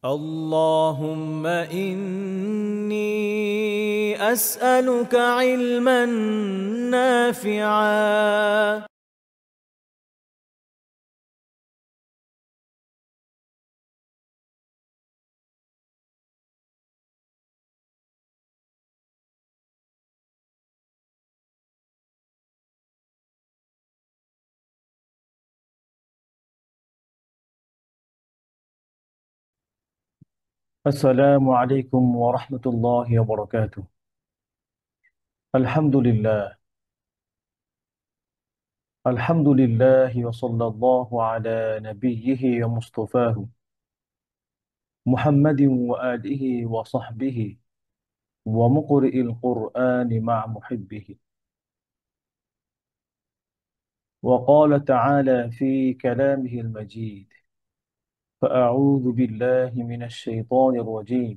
اللهم إني أسألك علما نافعا. السلام عليكم ورحمة الله وبركاته. الحمد لله. الحمد لله وصلى الله على نبيه ومصطفاه محمد وآله وصحبه ومقرئ القرآن مع محبه. وقال تعالى في كلامه المجيد: فأعوذ بالله من الشيطان الرجيم.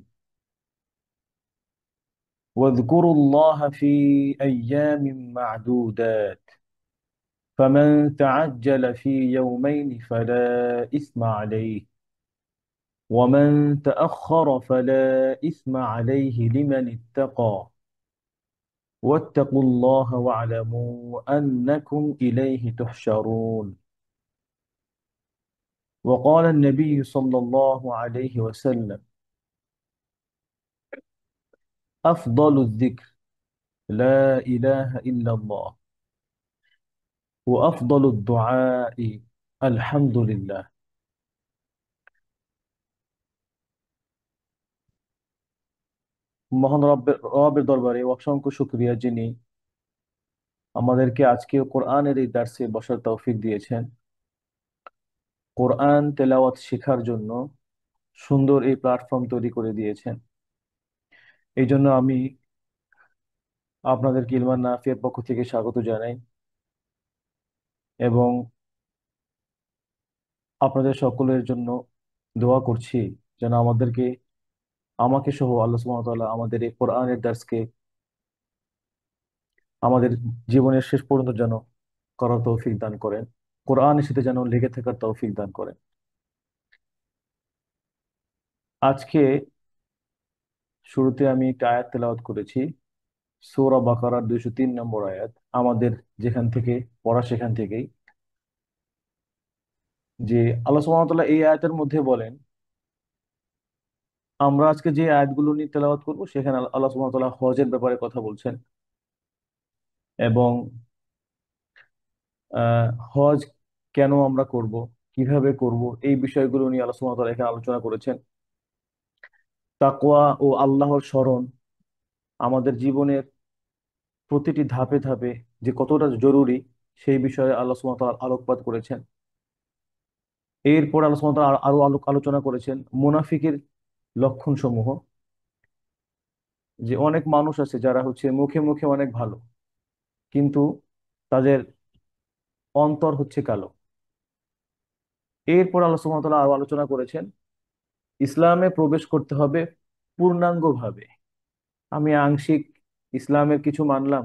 واذكروا الله في أيام معدودات، فمن تعجل في يومين فلا إثم عليه، ومن تأخر فلا إثم عليه لمن اتقى. واتقوا الله واعلموا أنكم إليه تحشرون. وقال النبي صلى الله عليه وسلم: أفضل الذكر لا إله إلا الله، وأفضل الدعاء الحمد لله. মহান রবের দরবারে অসংখ্য শুকরিয়া, যিনি আমাদেরকে আজকে কোরআনের এই দার্সে বসার তৌফিক দিয়েছেন, কোরআন তেলাওয়াত শেখার জন্য সুন্দর এই প্ল্যাটফর্ম তৈরি করে দিয়েছেন। এই জন্য আমি আপনাদেরকে ইলমান নাফিয়ার পক্ষ থেকে স্বাগত জানাই, এবং আপনাদের সকলের জন্য দোয়া করছি যেন আমাকে সহ আল্লাহ সুবহানাহু ওয়া তাআলা আমাদের এই কোরআনের দার্সকে আমাদের জীবনের শেষ পর্যন্ত যেন করার তৌফিক দান করেন, কোরআনের সাথে যেন লেগে থাকার তৌফিক দান করেন। আজকে শুরুতে আমি একটা আয়াত তেলাওয়াত করেছি, সূরা বাকারার 203 নম্বর আয়াত। আমাদের যেখান থেকে পড়া সেখান থেকেই, যে আল্লাহ সুবহানাহু ওয়া তাআলা এই আয়াতের মধ্যে বলেন, আমরা আজকে যে আয়াতগুলো নিয়ে তেলাওয়াত করব সেখানে আল্লাহ সুবহানাহু ওয়া তাআলা হজের ব্যাপারে কথা বলছেন, এবং হজ কেন আমরা করব, কিভাবে করব, এই বিষয়গুলো নিয়ে আল্লাহ সুবহানাহু ওয়া তাআলা এখানে আলোচনা করেছেন। তাকওয়া ও আল্লাহর স্মরণ আমাদের জীবনের প্রতিটি ধাপে ধাপে যে কতটা জরুরি, সেই বিষয়ে আল্লাহ সুবহানাহু ওয়া তাআলা আলোকপাত করেছেন। এরপর আল্লাহ সুবহানাহু ওয়া তাআলা আরো আলোচনা করেছেন মুনাফিকের লক্ষণ সমূহ, যে অনেক মানুষ আছে যারা হচ্ছে মুখে মুখে অনেক ভালো, কিন্তু তাদের অন্তর হচ্ছে কালো। এরপর আল্লাহ সুবহানাহু ওয়া তাআলা আরো আলোচনা করেছেন ইসলামে প্রবেশ করতে হবে পূর্ণাঙ্গভাবে। আমি আংশিক ইসলামের কিছু মানলাম,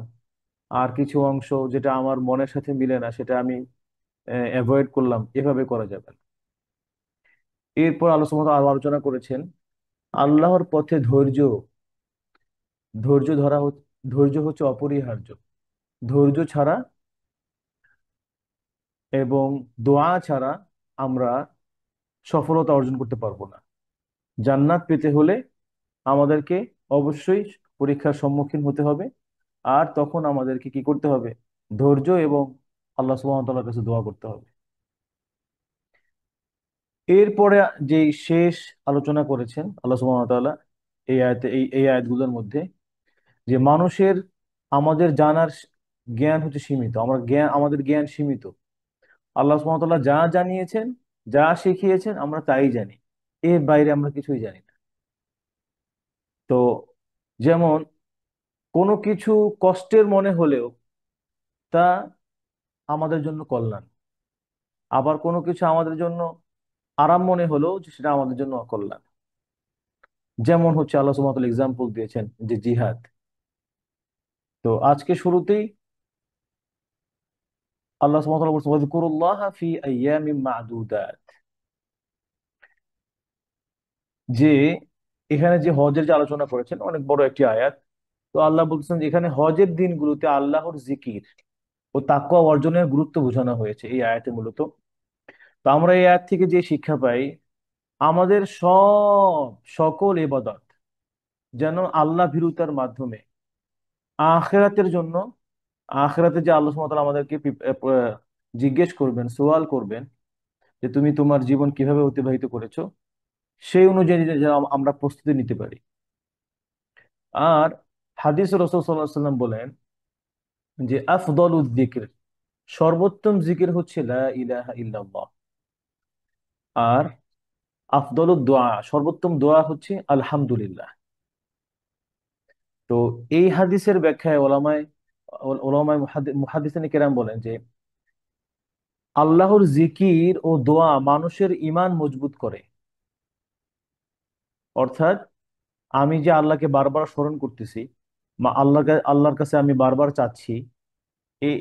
আর কিছু অংশ যেটা আমার মনের সাথে মিলে না সেটা আমি অ্যাভয়েড করলাম, এভাবে করা যাবে না। এরপর আল্লাহ সুবহানাহু ওয়া তাআলা আরো আলোচনা করেছেন আল্লাহর পথে ধৈর্য ধরা ধৈর্য হচ্ছে অপরিহার্য। ধৈর্য ছাড়া এবং দোয়া ছাড়া আমরা সফলতা অর্জন করতে পারবো না। জান্নাত পেতে হলে আমাদেরকে অবশ্যই পরীক্ষার সম্মুখীন হতে হবে, আর তখন আমাদেরকে কি করতে হবে? ধৈর্য এবং আল্লাহ সুবহানাহু ওয়া তাআলার কাছে দোয়া করতে হবে। এরপরে যে শেষ আলোচনা করেছেন আল্লাহ সুবহানাহু ওয়া তাআলা এই আয়াতগুলোর মধ্যে, যে আমাদের জানার জ্ঞান হচ্ছে সীমিত। আমাদের জ্ঞান সীমিত। আল্লাহ সুবহানাহু ওয়া তাআলা যা জানিয়েছেন, যা শিখিয়েছেন, আমরা তাই জানি, এর বাইরে আমরা কিছুই জানি না। তো যেমন কোনো কিছু কষ্টের মনে হলেও তা আমাদের জন্য কল্যাণ, আবার কোনো কিছু আমাদের জন্য আরাম মনে হলেও যে সেটা আমাদের জন্য অকল্যাণ। যেমন হচ্ছে আল্লাহ সুবহানাহু ওয়া তাআলা এক্সাম্পল দিয়েছেন যে জিহাদ। তো আজকে শুরুতেই আল্লাহ সুবহানাহু ওয়া তাআলা বলছেন ওয়াযকুরুল্লাহা ফি আইয়ামিন মা'দুদাত। যে এখানে যে হজের যে আলোচনা করেছেন, অনেক বড় একটি আয়াত। তো আল্লাহ বলছেন যে এখানে হজের দিনগুলোতে আল্লাহর জিকির ও তাকওয়া অর্জনের গুরুত্ব বোঝানো হয়েছে এই আয়াতে মূলত। তো আমরা এই আয়াত থেকে যে শিক্ষা পাই, আমাদের সকল ইবাদত যেন আল্লাহ ভীরুতার মাধ্যমে আখিরাতের জন্য, আখিরাতে যে আল্লাহ সুবহানাহু ওয়া তাআলা আমাদেরকে জিজ্ঞেস করবেন, সওয়াল করবেন যে তুমি তোমার জীবন কিভাবে অতিবাহিত করেছো, সেই অনুযায়ী যেন আমরা প্রস্তুতি নিতে পারি। আর হাদিস রাসূল সাল্লাল্লাহু আলাইহি সাল্লাম বলেন যে আফদলুজ যিকর, সর্বোত্তম জিকির হচ্ছে লা ইলাহা ইল্লাল্লাহ। আর আফদলুদ দোয়া, সর্বোত্তম দোয়া হচ্ছে আলহামদুলিল্লাহ। তো এই হাদিসের ব্যাখ্যায় ওলামায়ে মুহাদ্দিসিনে কেরাম বলেন যে আল্লাহর জিকির ও দোয়া মানুষের ঈমান মজবুত করে। অর্থাৎ আমি যে আল্লাহকে বারবার স্মরণ করতেছি, আল্লাহর কাছে আমি বারবার চাচ্ছি,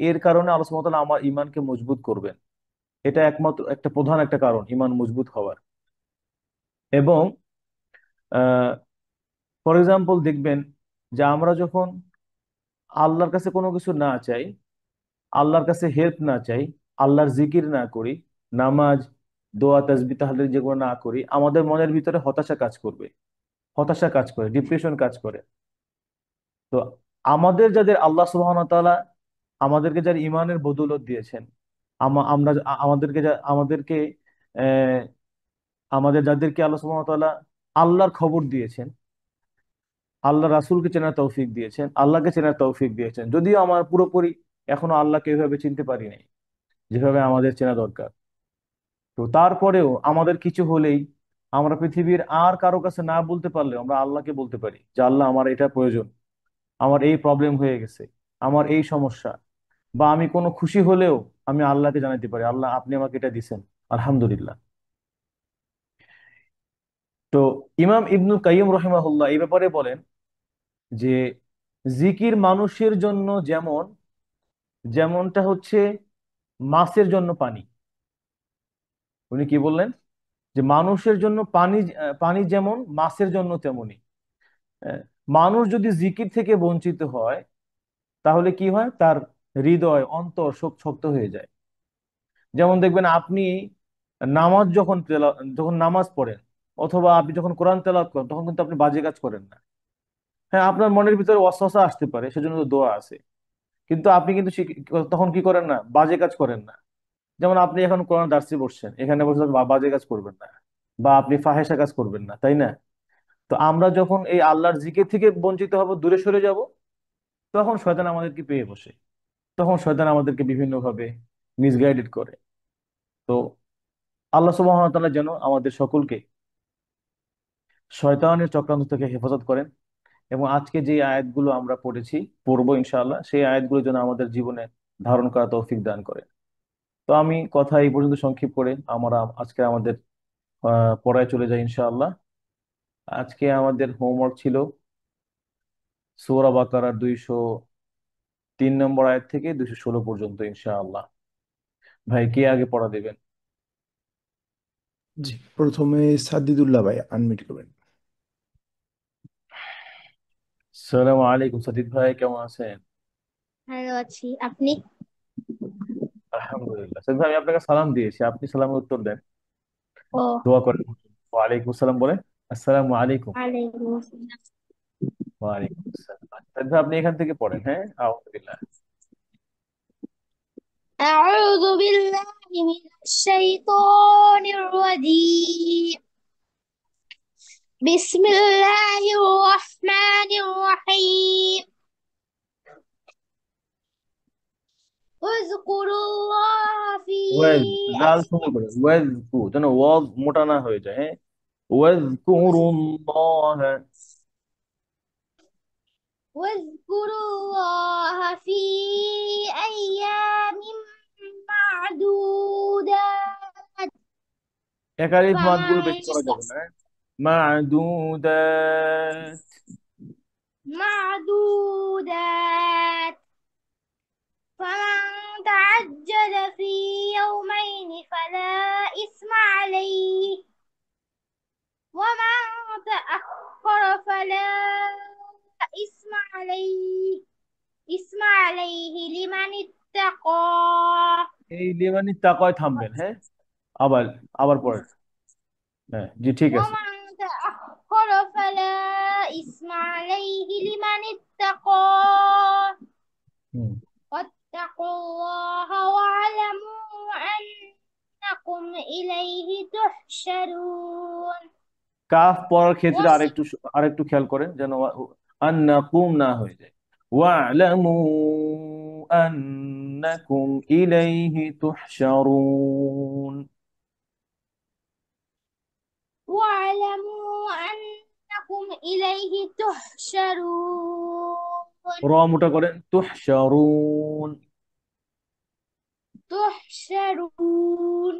এর কারণে আল্লাহ সুবহানাহু ওয়া তাআলা আমার ঈমানকে মজবুত করবেন। এটা একমাত্র একটা প্রধান একটা কারণ ঈমান মজবুত হওয়ার। এবং ফর এক্সাম্পল দেখবেন যে আমরা যখন আল্লাহর কাছে কোনো কিছু না চাই, আল্লাহর কাছে হেল্প না চাই, আল্লাহর জিকির না করি, নামাজ, দোয়া, তাসবিহ, তাহলিল যেগুলো না করি, আমাদের মনের ভিতরে হতাশা কাজ করবে, হতাশা কাজ করে, ডিপ্রেশন কাজ করে। তো আমাদের যাদের আল্লাহ সুবহানাহু ওয়া তাআলা আমাদেরকে যার ইমানের বদৌলত দিয়েছেন, আমরা আমাদেরকে আহ, আমাদের যাদেরকে আল্লাহ সুবহানাহু ওয়া তাআলা আল্লাহর খবর দিয়েছেন, আল্লাহ রাসূলকে চেনার তৌফিক দিয়েছেন, আল্লাহকে চেনার তৌফিক দিয়েছেন, যদিও আমার পুরোপুরি এখনো আল্লাহকে এইভাবে চিনতে পারি নাই যেভাবে আমাদের চেনা দরকার। তো তারপরেও আমাদের কিছু হলেই আমরা পৃথিবীর আর কারো কাছে না বলতে পারলেও আমরা আল্লাহকে বলতে পারি যে আল্লাহ আমার এটা প্রয়োজন, আমার এই প্রবলেম হয়ে গেছে, আমার এই সমস্যা। বা আমি কোনো খুশি হলেও আমি আল্লাহকে জানাতে পারি আল্লাহ আপনি আমাকে এটা দিছেন, আলহামদুলিল্লাহ। তো ইমাম ইবনুল কাইয়্যিম রহিমাহুল্লাহ এই ব্যাপারে বলেন যে জিকির মানুষের জন্য যেমনটা হচ্ছে মাছের জন্য পানি। উনি কি বললেন যে মানুষের জন্য পানি, পানি যেমন মাছের জন্য তেমনি। আহ, মানুষ যদি জিকির থেকে বঞ্চিত হয় তাহলে কি হয়, তার হৃদয় অন্তর শক্ত হয়ে যায়। যেমন দেখবেন আপনি নামাজ যখন নামাজ পড়েন, অথবা আপনি যখন কোরআন তেলাওয়াত করেন, তখন কিন্তু আপনি বাজে কাজ করেন না। হ্যাঁ, আপনার মনের ভিতরে ওয়াসওয়াসা আসতে পারে, সেজন্য তো দোয়া আছে। কিন্তু আপনি কিন্তু তখন কি করেন না, বাজে কাজ করেন না। যেমন আপনি এখন কোরআন দার্সি বসছেন, এখানে বসে বাজে কাজ করবেন না, বা আপনি ফাহেসা কাজ করবেন না, তাই না? তো আমরা যখন এই আল্লাহর জিকির থেকে বঞ্চিত হব, দূরে সরে যাব, তখন শয়তান আমাদেরকে পেয়ে বসে, তখন শয়তান আমাদেরকে বিভিন্ন ভাবে মিসগাইডেড করে। তো আল্লাহ সুবহানাহু ওয়া তাআলা যেন আমাদের সকলকে শয়তানের চক্রান্ত থেকে হেফাজত করেন। এবং আজকে যে আয়াতগুলো আমরা পড়বো ইনশাআল্লাহ, সেই আয়াতগুলো যেন আমাদের জীবনে ধারণ করা তৌফিক দান করে। তো আমি কথা এই পর্যন্ত সংক্ষেপ করে আমরা আজকে আমাদের পড়ায় চলে যাই ইনশাআল্লাহ। আজকে আমাদের হোমওয়ার্ক ছিল সূরা বাকারার 203 নম্বর আয়াত থেকে 216 পর্যন্ত ইনশাআল্লাহ। ভাই, কে আগে পড়া দেবেন? জি, প্রথমে সাদ্দিদুল্লাহ ভাই আনমিউট করবেন। আসসালামু আলাইকুম, সাদিক ভাই, কেমন আছেন? ভালো আছি। আপনি? আলহামদুলিল্লাহ। সাদিক ভাই, আমি আপনাকে সালাম দিয়েছি, আপনি সালামের উত্তর দেন, ও, দোয়া করেন। ওয়ালাইকুম আসসালাম বলেন। আসসালামু আলাইকুম। ওয়ালাইকুম আসসালাম। ওয়ালাইকুম আসসালাম। সাদিক ভাই, আপনি এখান থেকে পড়েন। হ্যাঁ, আলহামদুলিল্লাহ। أعوذ بالله من الشيطان الرجيم. بسم الله الرحمن الرحيم. اذكروا الله في ওয়াজ, জাল সুন্দর أيام করে ওয়াজ কু, যেন ওয়াজ মোটা না হয়ে যায়। হ্যাঁ, ওয়াজ কুরুল্লাহ। واذكروا الله في أيام معدودات. একালিফ মাদ গুলো فمن বেশি করা যাবে না। হ্যাঁ? মা'দুদাত। معدودات فمن تعجل في يومين فلا إثم عليه. ومن تأخر فلا إثم عليه لمن اتقى এই লিমানি তাকয় থামবেন, হ্যাঁ, আবার আবার পড়েন। হ্যাঁ জি, ঠিক আছে। ومن تأخر فلا إثم عليه لمن اتقى হুম। واتقوا الله واعلموا أنكم إليه تحشرون কাফ পড়ার ক্ষেত্রে وس আরেকটু খেয়াল করেন যেন আন্নাকুম না হয়ে যায়। ওয়ালামু আন্নাকুম ইলাইহি তুহশারুন। واعلموا أنكم إليه تحشرون র মোটা করেন, তুহশারুন। تحشرون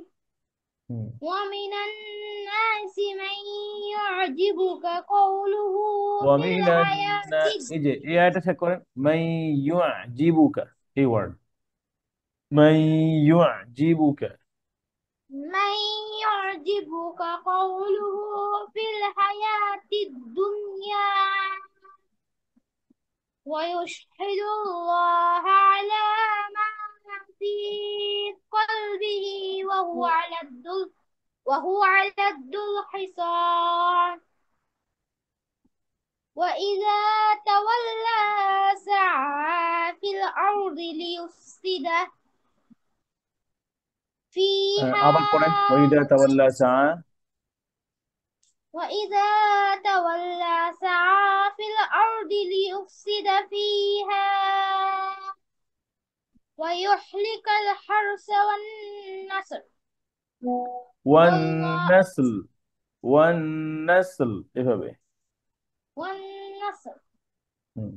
হুম। ومن الناس من يعجبك قوله في ওয়ামিনান الحياة এই যে এই আয়াতটা চেক করেন, মাই ইউজিবুকা, এই ওয়ার্ড মাই ইউজিবুকা। من يعجبك قوله في الحياة الدنيا ويشهد الله على ما في قلبه وهو على الحصان وإذا تولى سعى في الأرض ليفسد আবার পড়েন, فيها ওয়াইদা তাওয়াল্লা সা। وإذا تولى سعى في الأرض ليفسد فيها ويهلك الحرث والنسل ওয়ান والله নাসল, ওয়ান নাসল, এভাবে। والنسل হুম।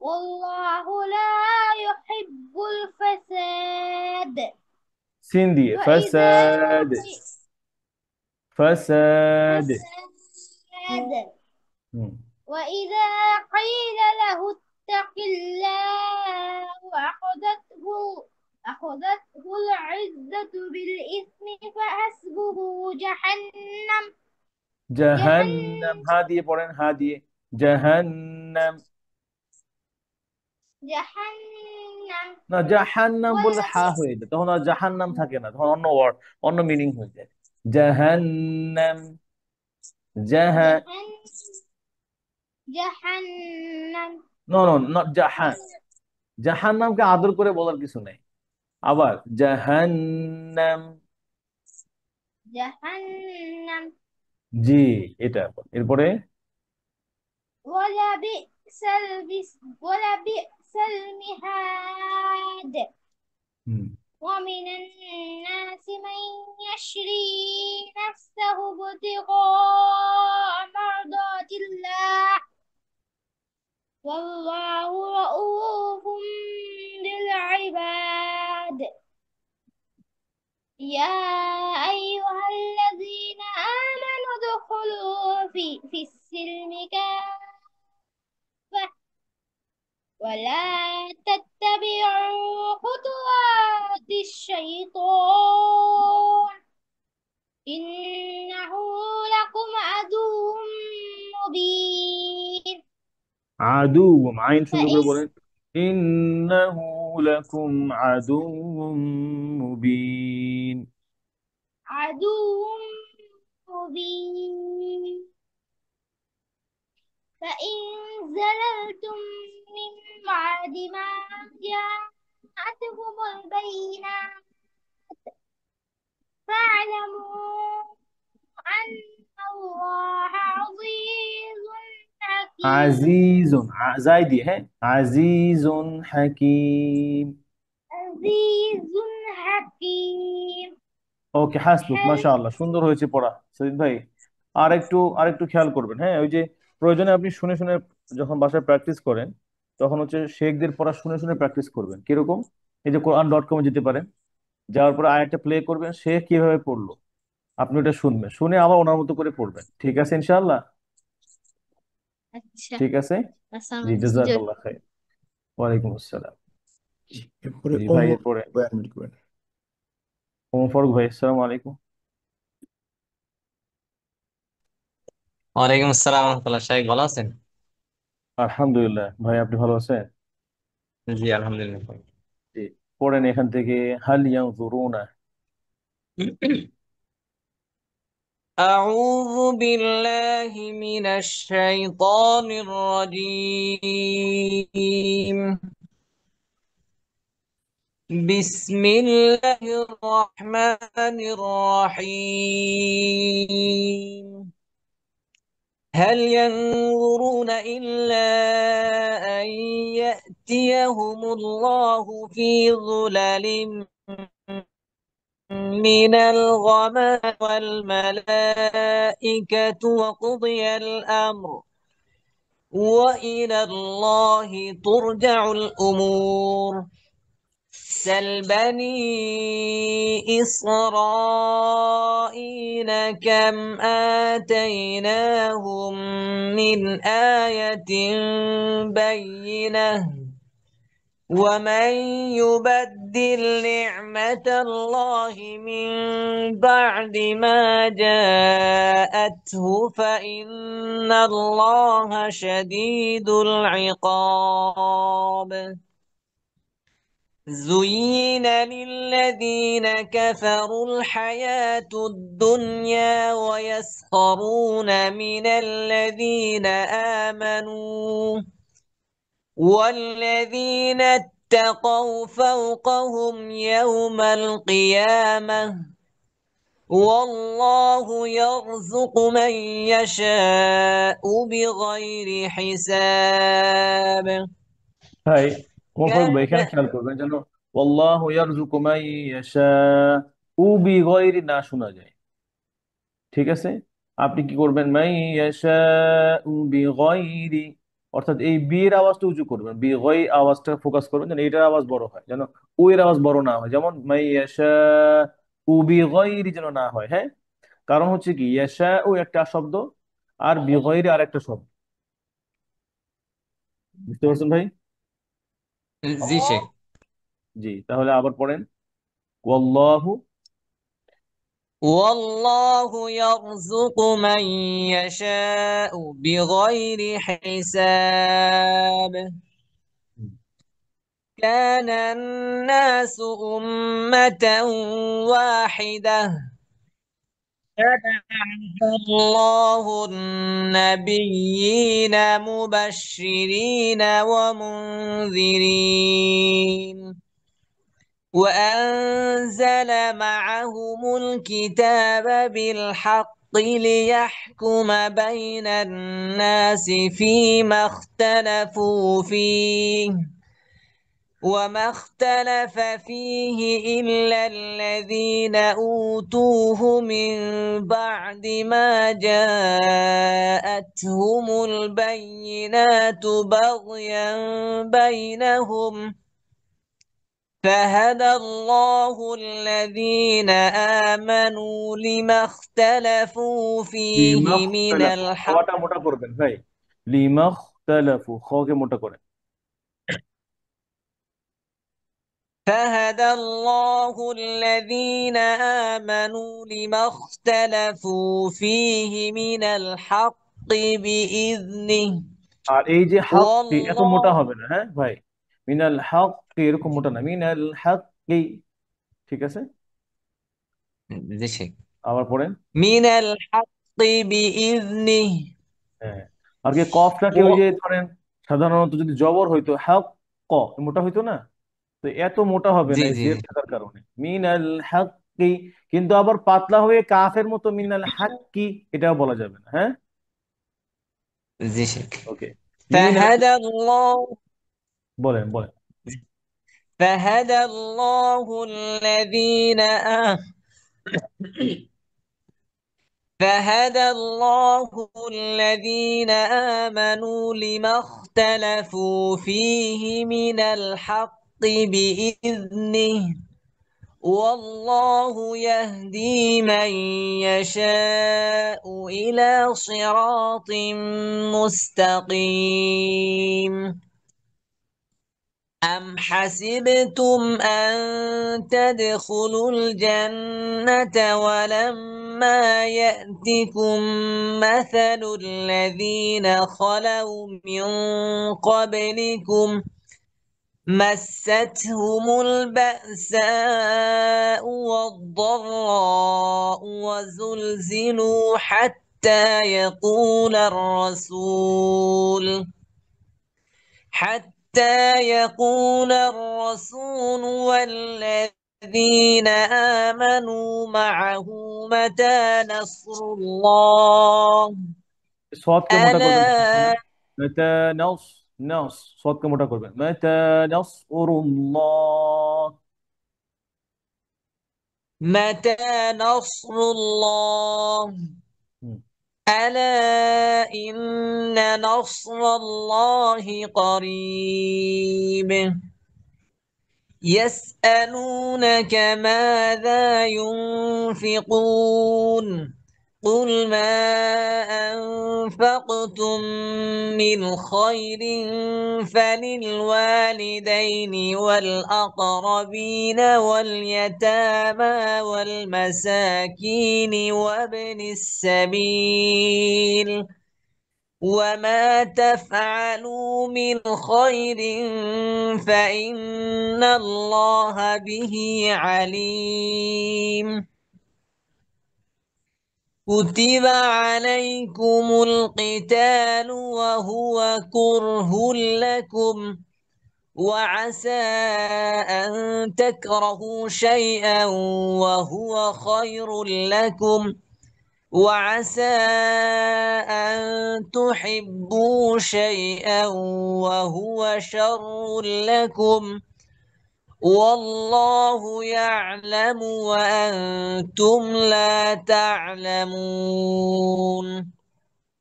والله لا يحب الفساد সিন দিয়ে وإذا ফাসাদ, ফাসাদ। فساد হুম। وإذا قيل له اتق الله أخذته العزة بالإثم فحسبه جهنم জাহান্নাম, হা দিয়ে পড়েন, হা দিয়ে, জাহান্নাম। جهنم না, জাহান্নাম বললে হা ويصلى হয়ে যায়, তখন আর জাহান্নাম থাকে না, তখন অন্য ওয়ার্ড, অন্য মিনিং হয়ে যায়। জাহান্নাম, জাহা, جهنم নো নো, নট জাহান। জাহান্নামকে আদর করে বলার কিছু নেই। আবার জাহান্নাম, جهنم জি, এটা। এরপরে ولبئس المهاد হুম। ومن الناس من يشري نفسه ابتغاء مرضات الله والله رؤوف بالعباد يا أيها الذين آمنوا ادخلوا في السلم كافة ولا تتبعوا خطوات الشيطان إنه لكم عدو مبين আদু, আইন সুন্দর করে فإذ বলেন, ইন্নাহু লাকুম আদুউম মুবিন। عدو مبين فإن زللتم من بعد ما جاءتكم البينات فاعلموا أن الله عزيز حكيم আজিজুন, যাই দিয়ে, হ্যাঁ, আজিজুন হাকিম। عزيز حكيم ওকে, হাসবুক, حل মাশাআল্লাহ, সুন্দর হয়েছে পড়া সৈয়দ ভাই। আরেকটু খেয়াল করবেন, হ্যাঁ, ওই যে প্রয়োজনে আপনি শুনে শুনে যখন বাসায় প্র্যাকটিস করেন, তখন হচ্ছে শেখদের পড়া শুনে শুনে প্র্যাকটিস করবেন। কিরকম? এই যে কোরআন.com-এ যেতে পারেন, যাওয়ার পরে আয়াতটা প্লে করবেন, শেখ কিভাবে পড়লো আপনি ওটা শুনবেন, শুনে আবার ওনার মতো করে পড়বেন। ঠিক আছে ইনশাআল্লাহ? আচ্ছা ঠিক আছে, জি, আসসালামু জাযাকাল্লাহ খাইর। ওয়ালাইকুম আসসালাম। এরপরে জি ভাই, ওমর এরপরে ভাই আনমিউট করবেন। ওমর ফারুক ভাই, আসসালামু আলাইকুম। ওয়ালাইকুম আসসালাম রহমতুল্লাহ। শাহেক ভালো আছেন? আলহামদুলিল্লাহ ভাই, আপনি ভালো আছেন? জি আলহামদুলিল্লাহ। জি। পড়েন এখান থেকে, হাল ইয়ানজুরুনা। أعوذ بالله من الشيطان الرجيم. بسم الله الرحمن الرحيم. هل ينظرون إلا أن يأتيهم الله في ظلل من الغمام والملائكة وقضي الأمر وإلى الله ترجع الأمور. سل بني إسرائيل كم آتيناهم من آية بينة ومن يبدل نعمة الله من بعد ما جاءته فإن الله شديد العقاب. زين للذين كفروا الحياة الدنيا ويسخرون من الذين آمنوا والذين اتقوا فوقهم يوم القيامة والله يرزق من يشاء بغير حساب. ভাই, মোফাজ্জল ভাই, كان এখানে খেয়াল করবেন যেন ওয়াল্লাহু ইয়ারযুকু মান ইয়াশাউ বিগয়রি না শোনা যায়। ঠিক আছে? আপনি কি করবেন, মান ইয়াশাউ বিগয়রি, অর্থাৎ এই বি এর আওয়াজটা উঁচু করবেন, বিগয় আওয়াজটা ফোকাস করবেন যেন এটার আওয়াজ বড় হয়, যেন ও এর আওয়াজ বড় না হয়, যেমন মান ইয়াশাউ বিগয়রি যেন না হয়। হ্যাঁ, কারণ হচ্ছে কি, ইয়াশাউ একটা শব্দ আর বিগয়রি আর একটা শব্দ। বুঝতে পারছেন ভাই? জি শেখ। জি, তাহলে আবার পড়েন, ওয়াল্লাহু। والله يرزق من يشاء بغير حساب. كان الناس أمة واحدة فبعث الله النبيين مبشرين ومنذرين وأنزل معهم الكتاب بالحق ليحكم بين الناس فيما اختلفوا فيه وما اختلف فيه إلا الذين أوتوه من بعد ما جاءتهم البينات بغيا بينهم فهدى الله الذين آمنوا لما اختلفوا فيه من লিমাখতালাফু, الحق খটা মোটা করবেন ভাই, লিমাখতালাফু, খকে মোটা করেন। فهدى الله الذين آمنوا لما اختلفوا فيه من الحق بإذنه আর এই যে হাক্কি, এত মোটা والله হবে না, হ্যাঁ ভাই, মিনাল হাক্কি এরকম মোটা না, মিনাল হাক্কি। ঠিক আছে, জি শেখ। আবার পড়েন। من الحق بإذنه হ্যাঁ, আর কি কফটাকে ওই যে ধরেন, সাধারণত যদি জবর হইতো হক, ক মোটা হইতো না, তো এত মোটা হবে জি না এই জি জের থাকার কারণে, মিনাল হাক্কি। কিন্তু আবার পাতলা হয়ে কাফের মতো মিনাল হাক্কি, এটাও বলা যাবে না। হ্যাঁ, জি শেখ। ওকে। মিনাল, فهدى الله বলেন বলেন। فهدى الله الذين فهدى الله الذين آمنوا لما اختلفوا فيه من الحق بإذنه والله يهدي من يشاء إلى صراط مستقيم. أم حسبتم أن تدخلوا الجنة ولما يأتكم مثل الذين خلوا من قبلكم مستهم البأساء والضراء وزلزلوا حتى يقول الرسول والذين آمنوا معه متى نصر الله সদকে মোটা করবেন ألا মেতা নস নস সদকে মোটা করবেন মেতা নসরুল্লাহ متى نصر الله হুম। ألا إن نصر الله قريب يسألونك ماذا ينفقون قل ما أنفقتم من خير فللوالدين والأقربين واليتامى والمساكين وابن السبيل وما تفعلوا من خير فإن الله به عليم كتب عليكم القتال وهو كره لكم وعسى أن تكرهوا شيئا وهو خير لكم وعسى أن تحبوا شيئا وهو شر لكم والله يعلم وأنتم لا تعلمون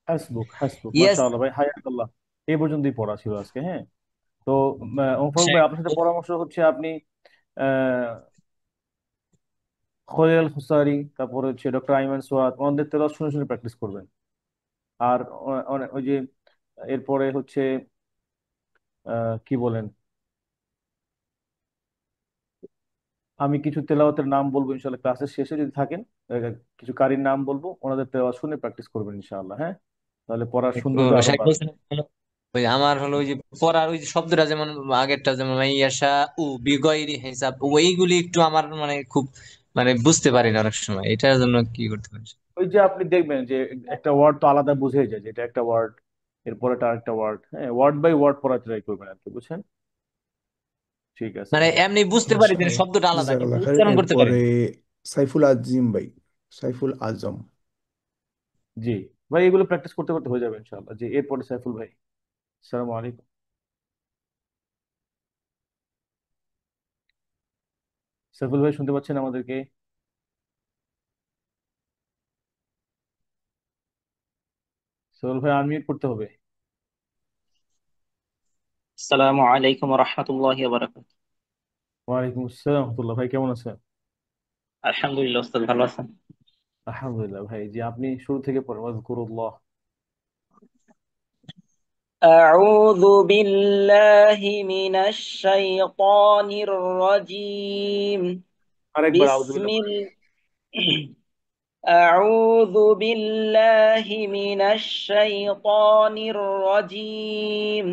হাসবুক হাসবুক يس মাশাআল্লাহ ভাই হায়াকাল্লাহ এই পর্যন্তই পড়া ছিল আজকে। হ্যাঁ, তো ফারুক ভাই আপনার সাথে পরামর্শ হচ্ছে আপনি আহ খলিল আল খুসারি, তারপরে হচ্ছে ডক্টর আইমান সোয়াদ, ওনাদের তেলাওয়াত শুনে শুনে প্র্যাকটিস করবেন। আর ওই যে এরপরে হচ্ছে কি বলেন, আমি কিছু তেলাওয়াতের নাম বলবো ইনশাআল্লাহ ক্লাসের শেষে যদি থাকেন, কিছু কারির নাম বলবো, ওনাদের তেলাওয়াত শুনে প্র্যাকটিস করবেন ইনশাআল্লাহ। হ্যাঁ, তাহলে পড়ার সৌন্দর্য আরো শাইখ বাড়বে। বলছেন ওই আমার হলো ওই যে পড়ার ওই যে শব্দটা যেমন আগেরটা যেমন ইয়াশা উ বিগয়রি হিসাব ওইগুলি একটু আমার মানে খুব মানে বুঝতে পারি না অনেক সময় এটার জন্য কি করতে পারি ওই যে আপনি দেখবেন যে একটা ওয়ার্ড তো আলাদা বুঝে যায় যে এটা একটা ওয়ার্ড, এরপরে এটা আরেকটা ওয়ার্ড। হ্যাঁ, ওয়ার্ড বাই ওয়ার্ড পড়ার ট্রাই করবেন আর কি, বুঝছেন? ঠিক আছে। মানে এমনি বুঝতে পারি যে মাশাআল্লাহ, শব্দটা আলাদা কিন্তু জাজাকাল্লাহ খাইর। উচ্চারণ করতে পারি এরপরে না। সাইফুল আজিম ভাই, সাইফুল আজম। জি ভাই, এগুলো প্র্যাকটিস করতে করতে হয়ে যাবে ইনশাআল্লাহ। জি, এরপরে সাইফুল ভাই। আসসালামু আলাইকুম। সাইফুল ভাই শুনতে পাচ্ছেন আমাদেরকে? সাইফুল ভাই আনমিউট করতে হবে। আসসালামু আলাইকুম রহমতুল্লাহি ওয়া বারাকাতুহু। ওয়ালাইকুম আসসালাম রহমতুল্লাহ। ভাই কেমন আছেন? আলহামদুলিল্লাহ উস্তাদ, ভালো আছেন? আলহামদুলিল্লাহ ভাই। জি, আপনি শুরু থেকে পড়েন ওয়াজকুরুল্লাহ। أعوذ بالله من الشيطان الرجيم আরেকবার بسم আউযুবিল্লাহ পড়েন। ال... أعوذ بالله من الشيطان الرجيم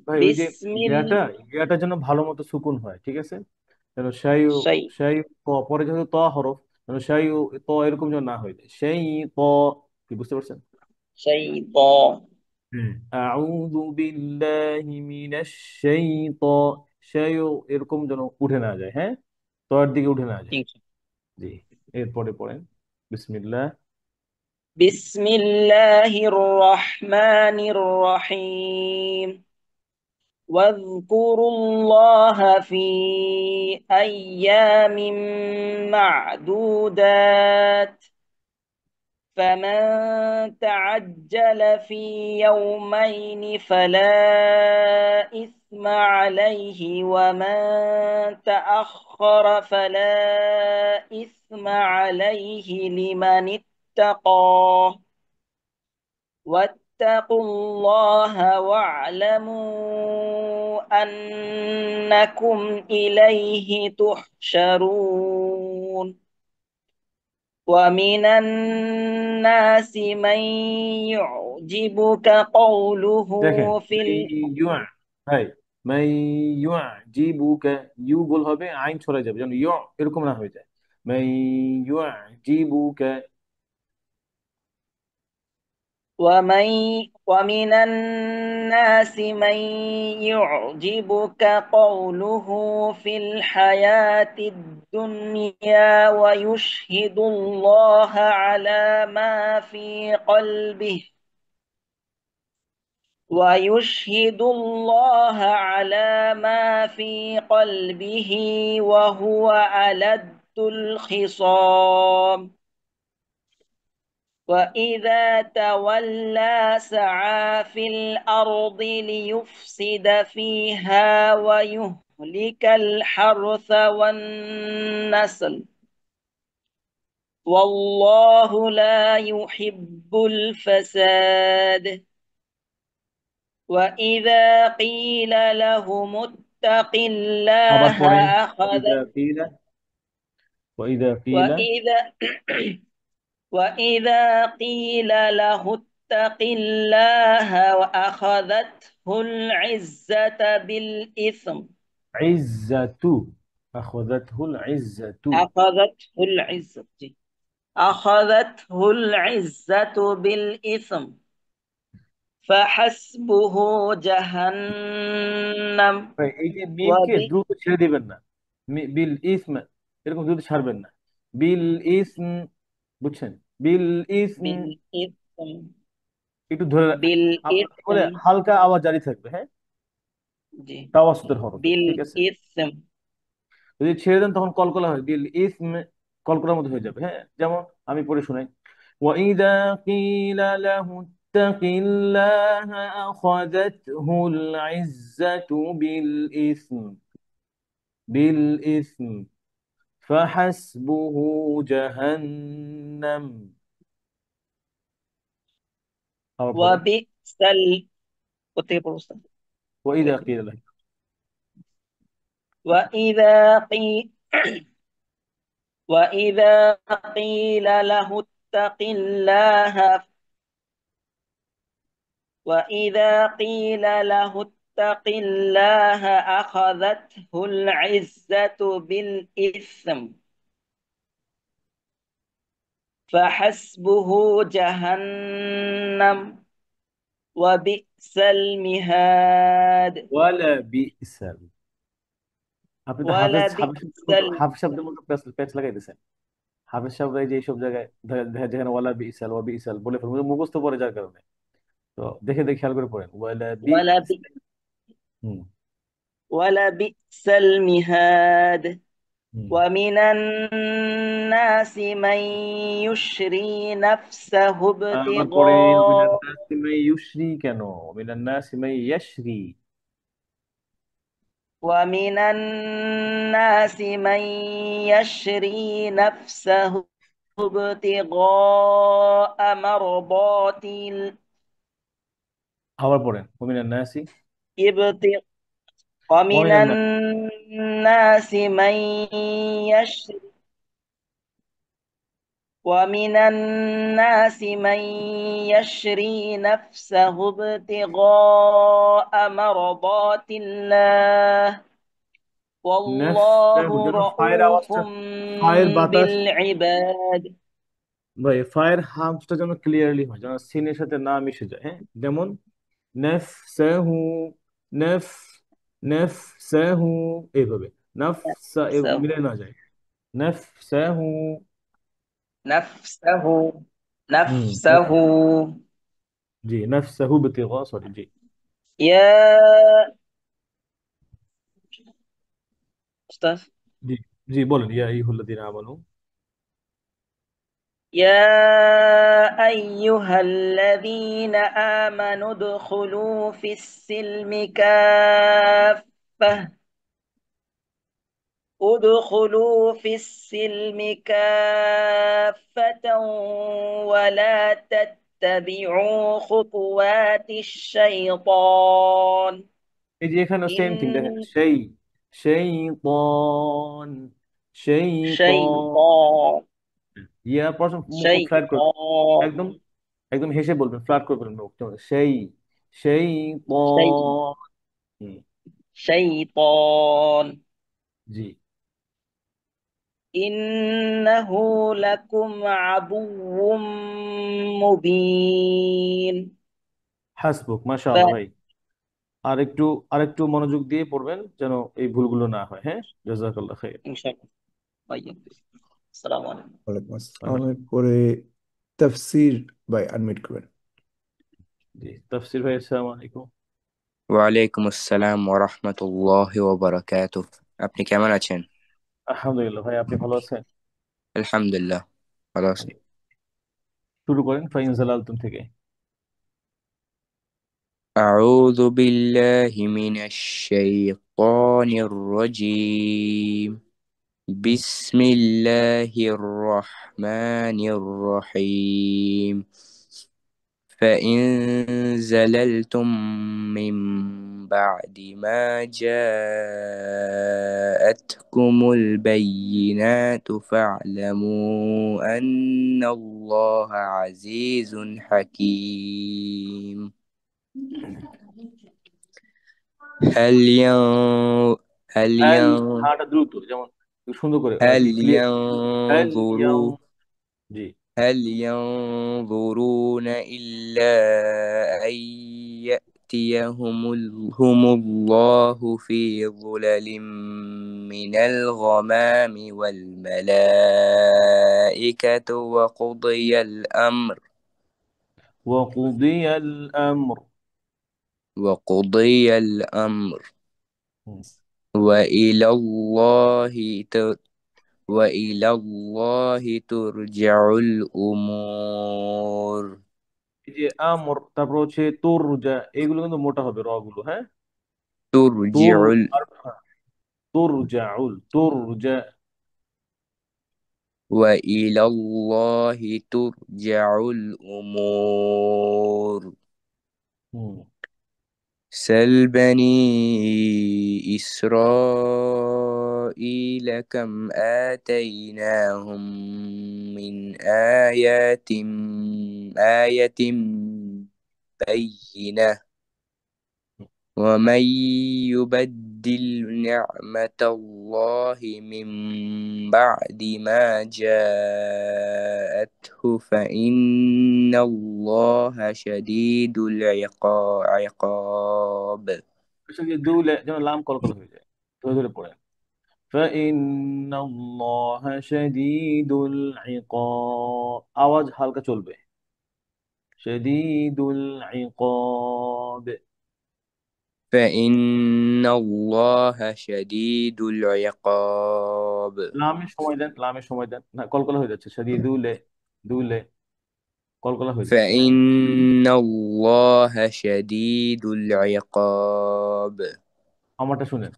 ভাই ওই যে بسم ইয়াটা ইয়াটা যেন ভালো মতো সুকুন হয়, ঠিক আছে? যেন শাইউ, الشيء শাইউ ত, পরে যেহেতু ত হরফ, যেন শাইউ ত এরকম যেন না হয়ে যায়, সেই ত। কি বুঝতে পারছেন? شيطان হুম। আউযু বিল্লাহি মিনাশ শাইতা, শাইউ এরকম যেন উঠে না যায়। হ্যাঁ, তর দিকে উঠে না যায়। জি, এরপরে পড়েন বিসমিল্লাহ। بسم الله الرحمن الرحيم واذكروا الله في أيام معدودات فمن تعجل في يومين فلا إثم عليه ومن تأخر فلا إثم عليه لمن اتقى واتقوا الله واعلموا أنكم إليه تحشرون ومن الناس من يعجبك قوله দেখেন في ইউআ হাই মাই ইউজিবুকা ইউ গোল হবে আইন ছড়ে যাবে যেন ইউ এরকম না হয়ে যায় মাই ইউজিবুকা ومن ومن الناس من يعجبك قوله في الحياة الدنيا ويشهد الله على ما في قلبه وهو ألد الخصام وإذا تولى سعى في الأرض ليفسد فيها ويهلك الحرث والنسل والله لا يحب الفساد وإذا قيل لهم اتق আবার الله পড়েন أخذ وإذا قيل وإذا وإذا قيل له اتق الله وأخذته العزة بالإثم عزة أخذته العزة أخذته العزة أخذته العزة بالإثم فحسبه جهنم এই যে মিমকে وبئس দ্রুত ছেড়ে দিবেন না বিল ইসম এরকম দ্রুত ছাড়বেন না বিল ইসম বুঝছেন বিল ইসম بالإثم একটু ধরে আপনার কি বলে بالإثم হালকা আওয়াজ জারি থাকবে হ্যাঁ জি তাওয়াসুতের হরফে ঠিক আছে بالإثم যদি ছেড়ে দেন তখন কলকলা হয় বিল ইসম কলকলার মধ্যে হয়ে যাবে হ্যাঁ যেমন আমি পড়ে শোনাই وإذا قيل له اتق الله أخذته العزة بالإثم فحسبه جهنم আবার পড়েন وبئس কোথেকে পড়বো স্যার? وإذا قيل له وإذا قيل وإذا قيل له اتق الله وإذا قيل له اتق الله أخذته العزة بالإثم فحسبه جهنم وبئس المهاد ولا بئس আপনি তো হাফেজ ولبئس হাফেজ শব্দের মধ্যে প্যাচ লাগাই দিয়েছেন হাফেজ সাহেবরা এই যে এইসব জায়গায় যেখানে ওয়ালা বিইসাল ওয়া বিইসাল বলে ফেলবেন মুখস্থ পড়ে যার কারণে তো দেখে দেখে খেয়াল করে পড়েন ওয়ালা বিইস ولبئس হুম ولبئس المهاد হুম ومن الناس من يشري نفسه আবার পড়েন মিনান ابتغاء নাসি মাই ইউশরি কেন মিনান নাসি মাই ইয়াশরি ومن الناس من يشري نفسه ابتغاء مرضات আবার পড়েন মিনান নাসি ابتغاء ومن ومن الناس من يشري ومن الناس من يشري نفسه ابتغاء مرضات الله والله নাফসাহু যেন ফায়ের رؤوف আওয়াজটা ফায়ের বাতাস بالعباد ভাই ফায়ের হামসটা যেন ক্লিয়ারলি হয় যেন সিনের সাথে না মিশে যায় হ্যাঁ যেমন নাফসাহু নাফ নাফসাহু এইভাবে নাফসা نفسه মিলে না যায় নাফসাহু نفسه হুম نفسه জি নাফসাহু বিতিগা সরি জি يا أستاذ জি জি বলেন ইয়া আইয়ুহাল্লাযীনা আমানু يا أيها الذين آمنوا ادخلوا في السلم كافة ادخلوا في السلم كافة ولا تتبعوا خطوات الشيطان এই যে এখানে সেম থিং দেখেন, إن সেই সেইতন সেইতন, شيطان ইয়া পড়াশোনা মুখ ফ্ল্যাট করবেন, شيطان একদম একদম হেসে বলবেন, ফ্ল্যাট করবেন মুখ, সেই شي সেইতন। হুম, شيطان জি। إنه لكم عدو مبين হাসবুক, ف মাশাআল্লাহ ভাই। আর একটু আর একটু মনোযোগ দিয়ে পড়বেন যেন এই ভুলগুলো না হয়। হ্যাঁ, জাযাকাল্লাহ খাইর। إن شاء الله طيب السلام عليكم ওয়ালাইকুম আসসালাম। এরপরে তাফসির ভাই আনমিউট করবেন। জি, তাফসীর ভাই, আসসালামু আলাইকুম। ওয়ালাইকুম আসসালাম ওরহমতুল্লাহি ওয়াবারাকাতুহ। আপনি কেমন আছেন? আলহামদুলিল্লাহ ভাই, আপনি ভালো আছেন? আলহামদুলিল্লাহ, ভালো আছি। শুরু করেন ফাইন জালালতুম থেকে। আউযু বিল্লাহি মিনাশ শাইতানির রাজীম। বিসমিল্লাহির রহমানির রহিম। فإن زللتم من بعد ما جاءتكم البينات فاعلموا أن الله عزيز حكيم. هل ين هل হ্যাল, ين হাটা দ্রুত, যেমন একটু সুন্দর করে, هل ক্লিয়ার। হ্যাল ইয়াং, ينظرون জি। هل ينظرون إلا أن يأتيهم الله في ظلل من الغمام والملائكة ওয়াকুদিয়াল আমর। وقضي الأمر হুম। وإلى الله وإلى الله ترجع الأمور. এই যে আমর, তারপর হচ্ছে তোর রোজা, এগুলো কিন্তু মোটা হবে র গুলো। হ্যাঁ, তোর ترجع আর তোর রোজাউল, তোর রোজা। وإلى الله ترجع الأمور. হুম। سل بني إسرائيل كم آتيناهم من آية بينة ومن يبدل نعمة الله من بعد ما جاءته فإن الله شديد العقاب. আসলে দুলে যেন লাম কলকল হয়ে যায়, ধরে ধরে পড়েন। فإن الله شديد العقاب, আওয়াজ হালকা চলবে। شديد العقاب, فإن الله شديد العقاب. লামের সময় দেন, লামের সময় দেন, না কলকলা হয়ে যাচ্ছে, দুলে দুলে কলকলা হয়ে যাচ্ছে। হ্যাঁ, فإن الله شديد العقاب. আমারটা শুনেন।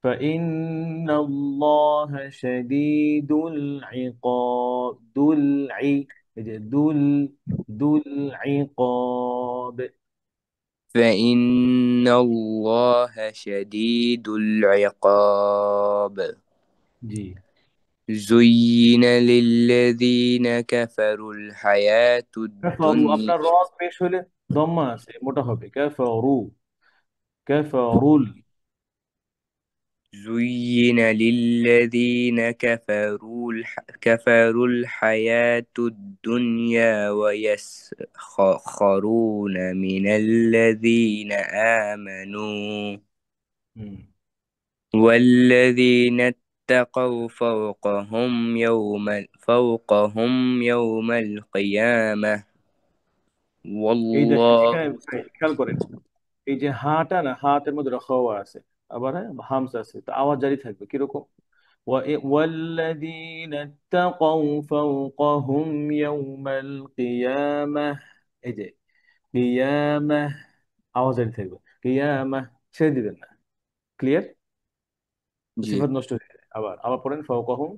فإن الله شديد العقاب, এই যে দুল عقاب. فإن الله شديد العقاب. জি। زين للذين كفروا الحياة কাফারু, الدنيا আপনার র পেশ হলে দম্মা আছে, মোটা হবে, কাফারু, কাফারুল। زين للذين كفروا الحياة الدنيا ويسخرون من الذين آمنوا হুম। والذين اتقوا فوقهم يوم القيامة এই দেখেন والله. এখানে খেয়াল করেন, এই যে হাটা না, হাতের মধ্যে খাওয়া আছে, আবার হ্যাঁ হামস আছে, তো আওয়াজ জারি থাকবে কিরকম, والذين اتقوا فوقهم يوم القيامة, এই যে কিয়ামা, আওয়াজ জারি থাকবে, কিয়ামা, ছেড়ে দিবেন না। ক্লিয়ার? جي. সিফাত নষ্ট হয়ে যায়। আবার আবার পড়েন ফাওকাহুম।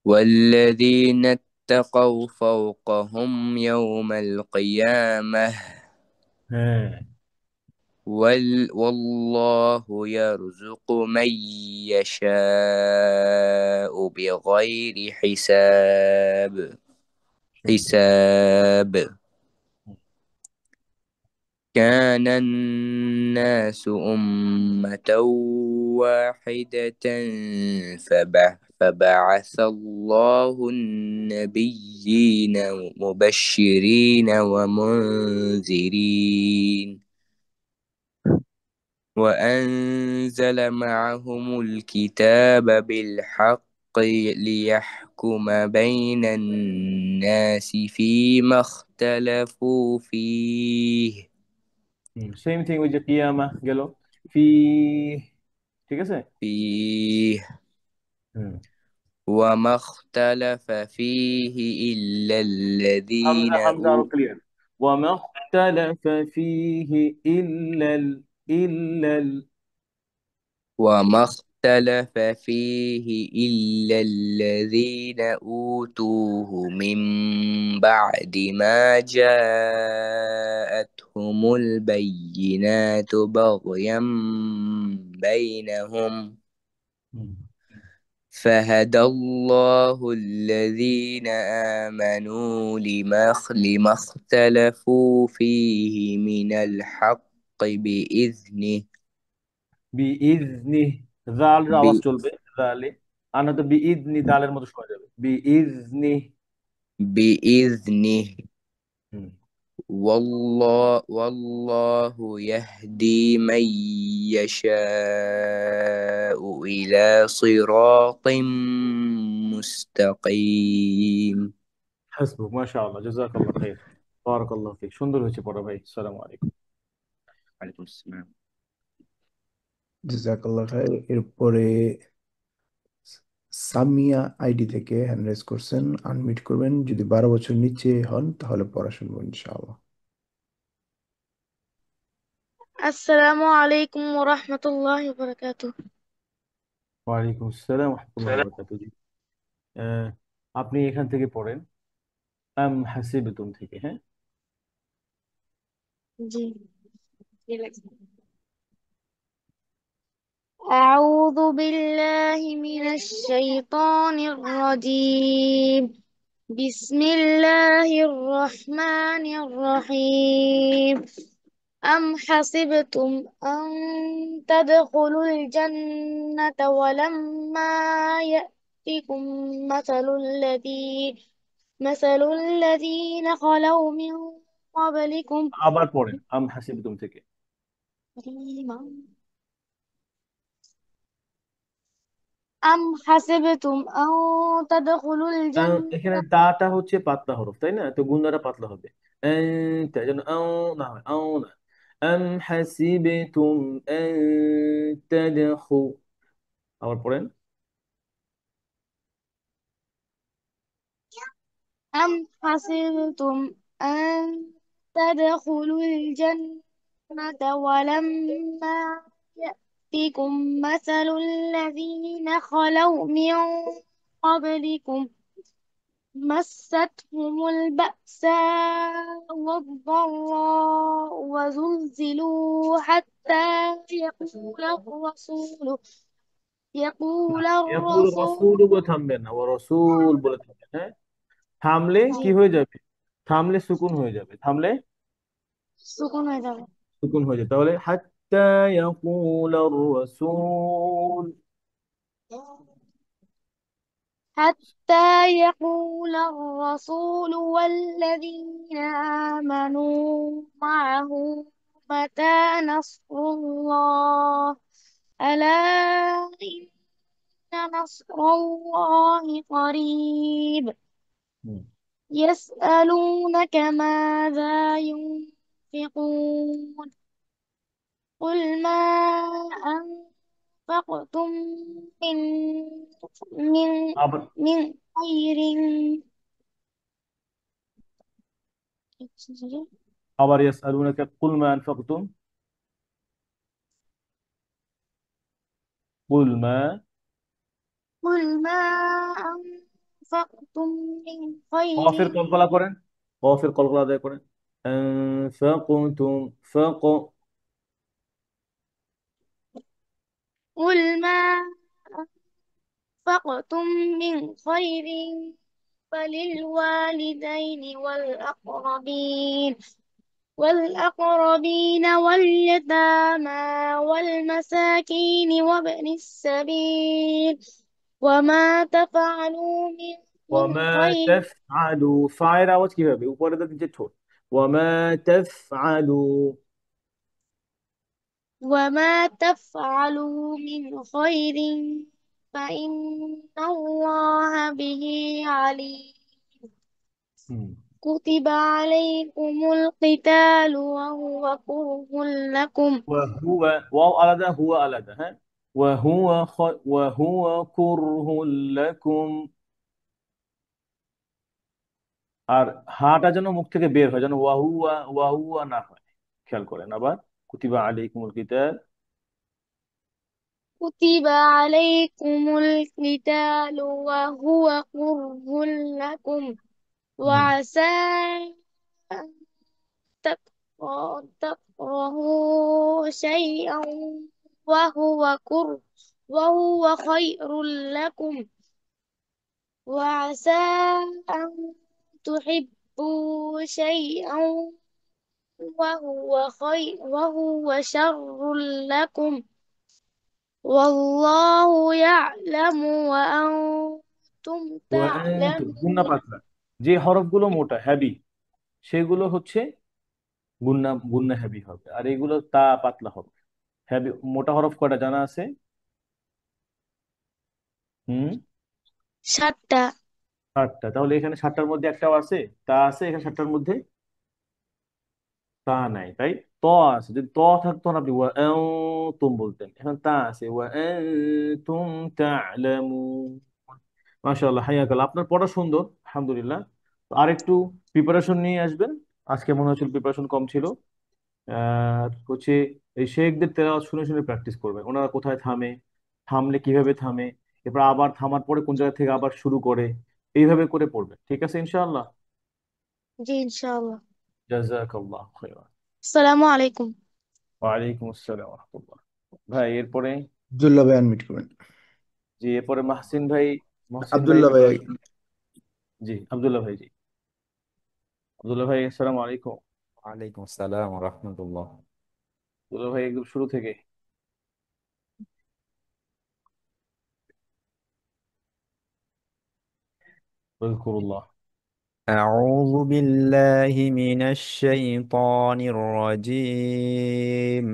والذين واتقوا فوقهم يوم القيامة হ্যাঁ والله يرزق من يشاء بغير সুন্দর حساب كان الناس أمة واحدة فبعث الله النبيين مبشرين ومنذرين وأنزل معهم الكتاب بالحق ليحكم بين الناس فيما اختلفوا فيه সেম থিং, ওই যে কিয়ামা গেল, ফি, ঠিক আছে। فيه হুম, وما اختلف فيه إلا الذين হামজা হামজা আরো ক্লিয়ার, ওয়ামা اختلف فيه إلا إلا وما اختلف فيه إلا الذين أوتوه من بعد ما جاءتهم البينات بغيا بينهم হুম। فهدى الله الذين آمنوا لما اختلفوا فيه من الحق بإذنه বিইজনি, জালের আওয়াজ চলবে, জালে, আর না তো বিইজনি দালের মতো শোনা যাবে, বিইজনি। بإذنه হুম। والله يهدي من يشاء إلى صراط مستقيم হাসবুক, মাশাআল্লাহ, জাযাকাল্লাহ খাইর, বারাকাল্লাহু ফিক, সুন্দর হয়েছে পড়া ভাই। আসসালামু আলাইকুম। عليكم السلام জাজাকাল্লাহ খায়ের। এরপরে সামিয়া আইডি থেকে হ্যান্ড রেজ করছেন, আনমিউট করবেন। যদি 12 বছর নিচে হন তাহলে পড়া শুনবো ইনশাআল্লাহ। আসসালামু আলাইকুম ওয়া রাহমাতুল্লাহি ওয়া বারাকাতুহু। ওয়ালাইকুম আসসালাম ওয়া রাহমাতুল্লাহি ওয়া বারাকাতুহু। জি, আহ, আপনি এখান থেকে পড়েন, আম হাসিবতুম থেকে, হ্যাঁ। জি। أعوذ بالله من الشيطان الرجيم. بسم الله الرحمن الرحيم. أم حسبتم أن تدخلوا الجنة ولما يأتكم مثل الذين خلوا من قبلكم. আবার পড়েন আম হাসিবতুম থেকে। أم حسبتم أن تدخلوا الجنة. এখানে তাটা হচ্ছে পাতলা হরফ, তাই না? তো গুণাটা পাতলা হবে, তাই জন্য আও না হয়, আও না। আম হাসিবতুম আন তাদখু, আবার পড়েন। أم حسبتم أن تدخلوا الجنة ولما يأتكم مثل الذين خلوا من قبلكم مستهم البأساء والضراء وزلزلوا حتى يقول ইয়াকুল الرسول রাসূল বলে থামবেন না, ও রাসূল বলে থামবেন, হ্যাঁ। থামলে কি হয়ে যাবে? থামলে সুকুন হয়ে যাবে, থামলে سكون هذا সুকুন হয়ে যাবে, তাহলে হাত্তা ইয়াকুল রাসূল। حتى يقول الرسول والذين آمنوا معه متى نصر الله. ألا إن نصر الله قريب. হুম। يسألونك ماذا ينفقون. قل ما أنفقتم من من আবার من خير. আবার ইয়াসআলুনাকা কুল মা আনফাকতুম, কুল মা। قل ما أنفقتم من خير কফের কলকলা করেন, কফের কলকলা আদায় করেন। আনফাকুতুম ফাক قل ما أنفقتم من خير فللوالدين والأقربين واليتامى والمساكين وابن السبيل وما تفعلوا من ওয়ামা خير তাফআলু, ফায়ের আওয়াজ কি হবে? উপরে তো নিচে ঠোঁট। ওয়ামা তাফআলু, وما تفعلوا من خير فإن الله به عليم كتب عليكم القتال وهو كره لكم وهو واو আলাদা, হুয়া আলাদা, হ্যাঁ। وهو كره لكم, আর হাটা যেন মুখ থেকে বের হয়, যেন ওয়াহুয়া ওয়াহুয়া না হয়। খেয়াল করেন আবার, কুতিবা আলাইকুমুল কিতাল। كتب عليكم القتال وهو كره لكم হুম وعسى أن تكرهوا شيئا وهو خير لكم وعسى أن تحبوا شيئا وهو شر لكم والله يعلم وأنتم গুন্না تعلمون পাতলা, যে হরফগুলো মোটা হ্যাভি সেগুলো হচ্ছে গুন্না গুন্না হ্যাভি হবে, আর এগুলো তা পাতলা হবে। হ্যাভি মোটা হরফ কয়টা জানা আছে? হুম, সাতটা 7টা। তাহলে এখানে 7টার মধ্যে একটাও আছে, তা আছে এখানে 7টার মধ্যে, তা নাই, তাই ত আছে। যদি ত থাকতো না আপনি তুম বলতেন, এখন তা আছে তুম তা'লামুন। মাশাআল্লাহ, হাইয়াকাল্লাহ, আপনার পড়া সুন্দর আলহামদুলিল্লাহ। তো আর একটু প্রিপারেশন নিয়ে আসবেন, আজকে মনে হচ্ছিল প্রিপারেশন কম ছিল। আর হচ্ছে এই শেখদের তেলাওয়াত শুনে শুনে প্র্যাকটিস করবেন, ওনারা কোথায় থামে, থামলে কিভাবে থামে, এরপর আবার থামার পরে কোন জায়গা থেকে আবার শুরু করে, এইভাবে করে পড়বেন, ঠিক আছে ইনশাআল্লাহ। জি ইনশাআল্লাহ জাযাকাল্লাহ খাইরান। আসসালামু আলাইকুম ওয়ালাইকুম আসসালাম ওয়া রাহমাতুল্লাহ। ভাই এরপরে, আব্দুল্লাহ ভাই আনমিট করবেন। জি এরপরে মাহসিন ভাই, মহসিন ভাই আব্দুল্লাহ ভাই প্রিপারেশন। জি আব্দুল্লাহ ভাই, জি আব্দুল্লাহ ভাই, আসসালামু আলাইকুম। ওয়ালাইকুম আসসালাম রহমতুল্লাহ। আব্দুল্লাহ ভাই একদম শুরু থেকে। আযকুরুল্লাহ। أعوذ بالله من الشيطان الرجيم.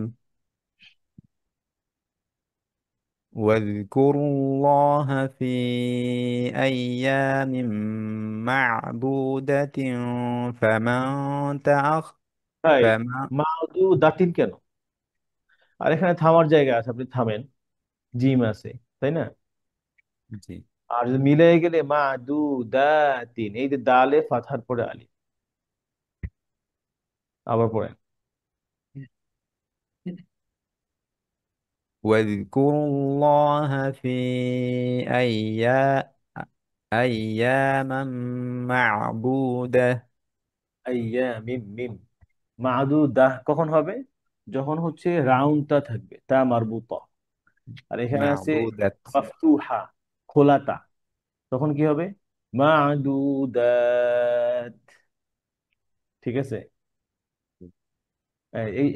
واذكروا الله في أيام معدودة فمن تأخ তাই فمن মাদু দাতিন কেন? আর এখানে থামার জায়গা আছে, আপনি থামেন, জিম আছে, তাই না? জি আর যদি মিলে গেলে মা দু দাতিন, এই যে দালে ফাতহার পরে আলি, আবার পড়েন। واذكروا الله في أيام أياما معدودة আইয়া মিম মিম, মাদু দাহ কখন হবে? যখন হচ্ছে রাউন্ডটা থাকবে, তা মারবুতা। আর এখানে আছে معدودة. মাফতুহা, খোলাতা, তখন কি হবে? মাদুদাত, ঠিক আছে?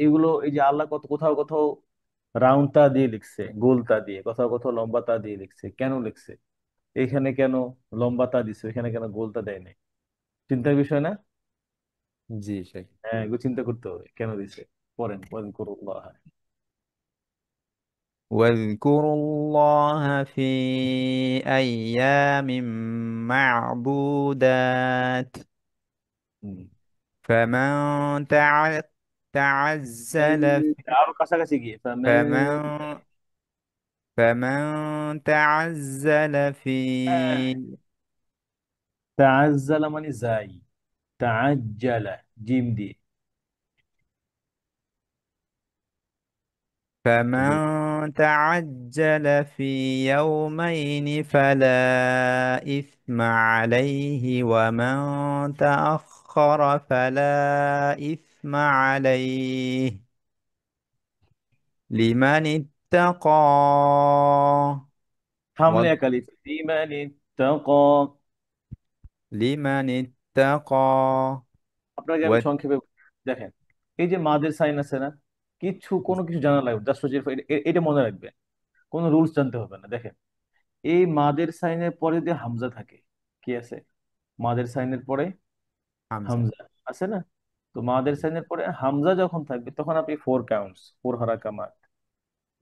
এইগুলো, এই যে আল্লাহ কত কোথাও কোথাও রাউন্ড তা দিয়ে লিখছে, গোল তা দিয়ে, কোথাও কোথাও লম্বা তা দিয়ে লিখছে, কেন লিখছে? এখানে কেন লম্বা তা দিছে, এখানে কেন গোল তা দেয় নাই? চিন্তার বিষয় না? জি শেখ। হ্যাঁ, এগুলো চিন্তা করতে হবে কেন দিছে। পড়েন ওয়াযকুরুল্লাহ। واذكروا الله في أيام معدودات হুম। فمن تعزل আরো কাছাকাছি গিয়ে فمن فمن تعزل في তাআজ্জালা মানে যাই, তাআজ্জালা জিম দিয়ে। فمن জি تعجل في يومين فلا إثم عليه ومن تأخر فلا إثم عليه لمن اتقى থামলে و- এক আলিফ, লিমান ইত্তাকা। لمن اتقى আপনাকে আমি و- সংক্ষেপে দেখেন, এই যে মাদের সাইন আছে না, কোনো কিছু জানা লাগবে, জাস্ট এটা মনে রাখবেন, কোনো রুলস জানতে হবে না। দেখেন, এই মাদের সাইনের পরে যে হামজা থাকে, কি আছে, মাদের সাইনের পরে হামজা হামজা আছে না? তো মাদের সাইনের পরে হামজা যখন থাকবে তখন আপনি ফোর কাউন্টস, ফোর হারাকামাত,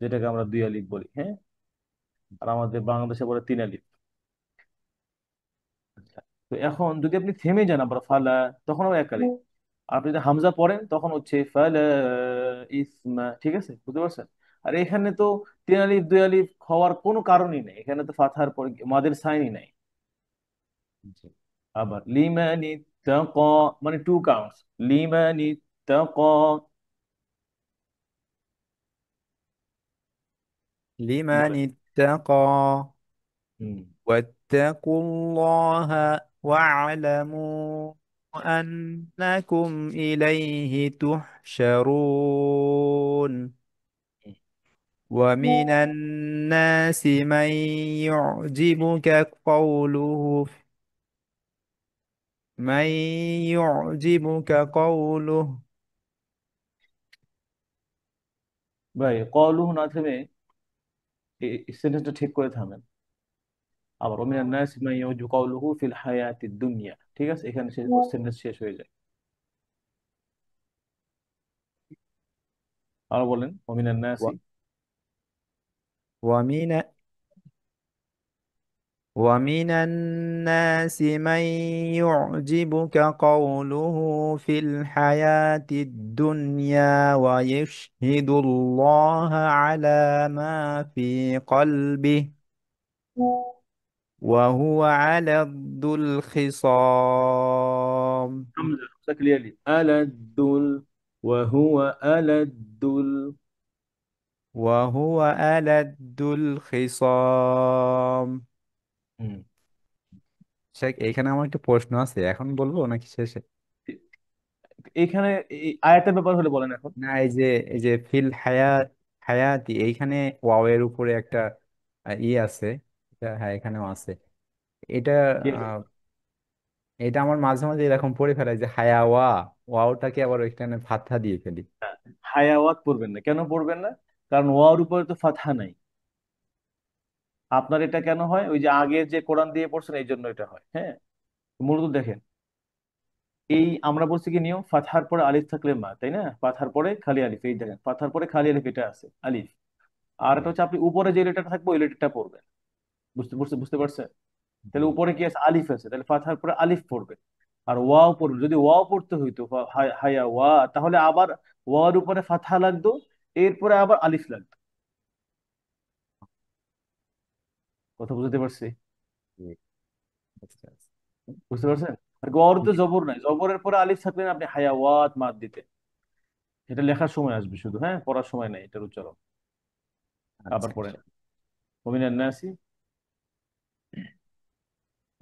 যেটাকে আমরা দুই আলিফ বলি, হ্যাঁ, আর আমাদের বাংলাদেশে বলে তিন আলিফ। আচ্ছা, তো এখন যদি আপনি থেমে যান আবার ফালা, তখন আবার এক আলিফ। আর আপনি যদি হামজা পড়েন তখন হচ্ছে ফালা ইসমা, ঠিক আছে, বুঝতে পারছেন? আর এখানে তো তিন আলিফ দুই আলিফ হওয়ার কোনো কারণই নেই, এখানে তো ফাতহার পরে মাদের সাইনই নাই। জি। আবার লিমানি তাকা, মানে টু কাউন্টস, লিমানি তাকা। لمن বলেন। اتقى হুম। واتقوا الله واعلموا أنكم إليه تحشرون ومن الناس من يعجبك قوله من يعجبك قوله ভাই কলুহ না থেমে এই সেন্টেন্সটা ঠিক করে থামেন। আবার ওমিনান নাস মান ইয়াউজু কাউলুহু ফিল হায়াতিদ দুনিয়া, ঠিক আছে, এখানে সেন্টেন্স শেষ হয়ে যায়। আর বলেন ওমিনান নাসি। و- ومن ومن الناس من يعجبك قوله في الحياة الدنيا ويشهد الله على ما في قلبه وهو ألد الخصام হামজা ক্লিয়ারলি আলাদুল, ওয়া আলাদুল। وهو ألد الخصام হুম। শেখ এখানে আমার একটা প্রশ্ন আছে এখন বলবো নাকি শেষে এখানে এই আয়াতের ব্যাপার হলে বলেন এখন। না এই যে ফিল হায়াতি এইখানে ওয়াও এর উপরে একটা ই আছে হ্যাঁ এখানেও আছে এটা কি আছে? আহ, এটা আমার মাঝে মাঝে এরকম পড়ে ফেলাই যে হায়াওয়া ওয়াওটাকে আবার ওইখানে ফাতহা দিয়ে ফেলি হায়াওয়াত পড়বেন না, কেন পড়বেন না? কারণ ওয়ার উপরে তো ফাতহা নাই। আপনার এটা কেন হয়, ওই যে আগের যে কোরআন দিয়ে পড়ছেন এই জন্য এটা হয়, হ্যাঁ। মূলত দেখেন, এই আমরা বলছি কি নিয়ম, ফাতহার পরে আলিফ থাকলে মা, তাই না? ফাতহার পরে খালি আলিফ, এই দেখেন ফাতহার পরে খালি আলিফ, এটা আছে আলিফ। আর এটা হচ্ছে আপনি উপরে যে লেটারটা থাকবে ওই লেটারটা পড়বেন। বুঝতে বুঝতে বুঝতে পারছেন? তাহলে উপরে কি আছে, আলিফ আছে, তাহলে ফাতহার পরে আলিফ পড়বে। আর ওয়াও পড়বে, যদি ওয়াও পড়তে হইতো হায়া ওয়া, তাহলে আবার ওয়ার উপরে ফাতহা লাগতো, এরপরে আবার আলিফ লাগতো। কথা বুঝতে পারছি? জি, আচ্ছা, আচ্ছা। বুঝতে পারছেন? আর গড় তো জি, জবর নাই, জবরের পরে আলিফ থাকলে না আপনি হায়াওয়াত মাদ দিতে, এটা লেখার সময় আসবে শুধু, হ্যাঁ, পড়ার সময় নাই এটার উচ্চারণ। আচ্ছা আবার পড়েন ওমিনান নাসি।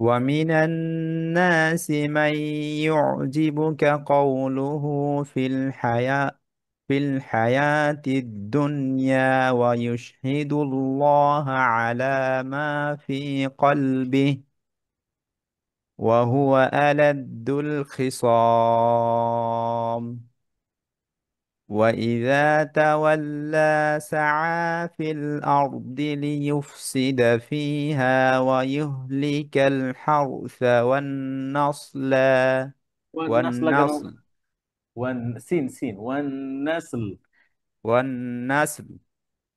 ومن الناس من يعجبك قوله في الحياة الدنيا ويشهد الله على ما في قلبه وهو ألد الخصام وإذا تولى سعى في الأرض ليفسد فيها ويهلك الحرث والنسل ওয়ান নাসলা কেন? والنسل ওয়ান সিন সিন ওয়ান নাসল। والنسل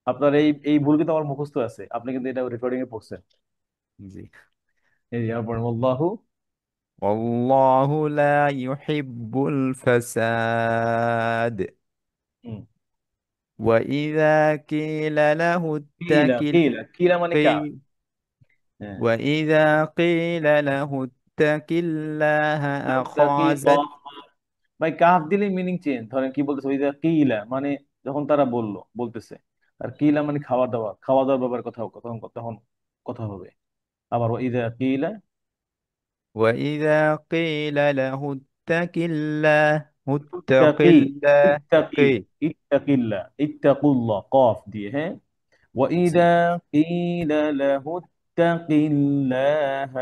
আপনার এই এই ভুল কিন্তু আমার মুখস্থ আছে, আপনি কিন্তু এটা রেকর্ডিং এ পড়ছেন। জি। এই যে পড়েন আল্লাহু। والله لا يحب الفساد وإذا قيل له কিলা কিলা কিলা মানে কার? হ্যাঁ, وإذا قيل له اتق الله أخذت ভাই কাফ দিলে মিনিং চেঞ্জ। ধরেন কি বলতেছে, ওই যে কিলা মানে যখন তারা বলতেছে, আর কিলা মানে খাওয়া দাওয়া, খাওয়া দাওয়ার ব্যাপারে তখন তখন কথা হবে। আবার ইদা কিলা, وإذا قيل له اتق الله اتق ইত্তাকি, الله ইত্তাকি, قي ইত্তাকিল্লা, ইত্তাকুল্লাহ কফ দিয়ে, হ্যাঁ। জি ওয়াইদা কিলা লাহু ইত্তাকিল্লাহ,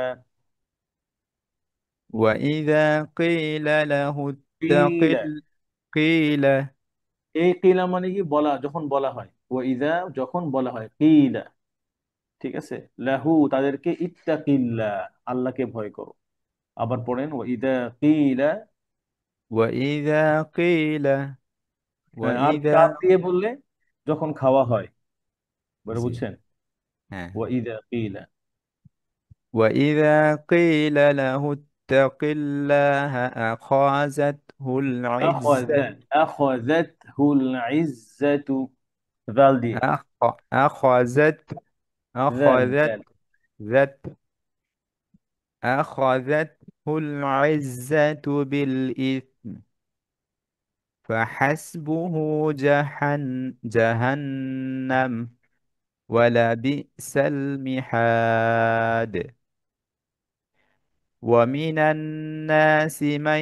وإذا قيل له اتق কিলা, قيل এই কিলা মানে কি বলা, যখন বলা হয়, ওয়াইদা যখন বলা হয়, কিলা, ঠিক আছে, লাহু তাদেরকে, ইত্তাকিল্লাহ আল্লাহকে ভয় করো। আবার পড়েন ওয়াইদা কিলা, وإذا قيل হ্যাঁ, আর কাপ وإذا দিয়ে বললে যখন খাওয়া হয়, বলে জি বুঝছেন, হ্যাঁ ওয়াইদা কিলা। وإذا قيل له اتق الله أخذته العزة আখাযাতহুল ইজ্জাতু, জাল দিয়ে, أخذت জাল أخذت জাল, ذت أخذته العزة بالإثم فحسبه جهنم ولبئس المحاد ومن الناس من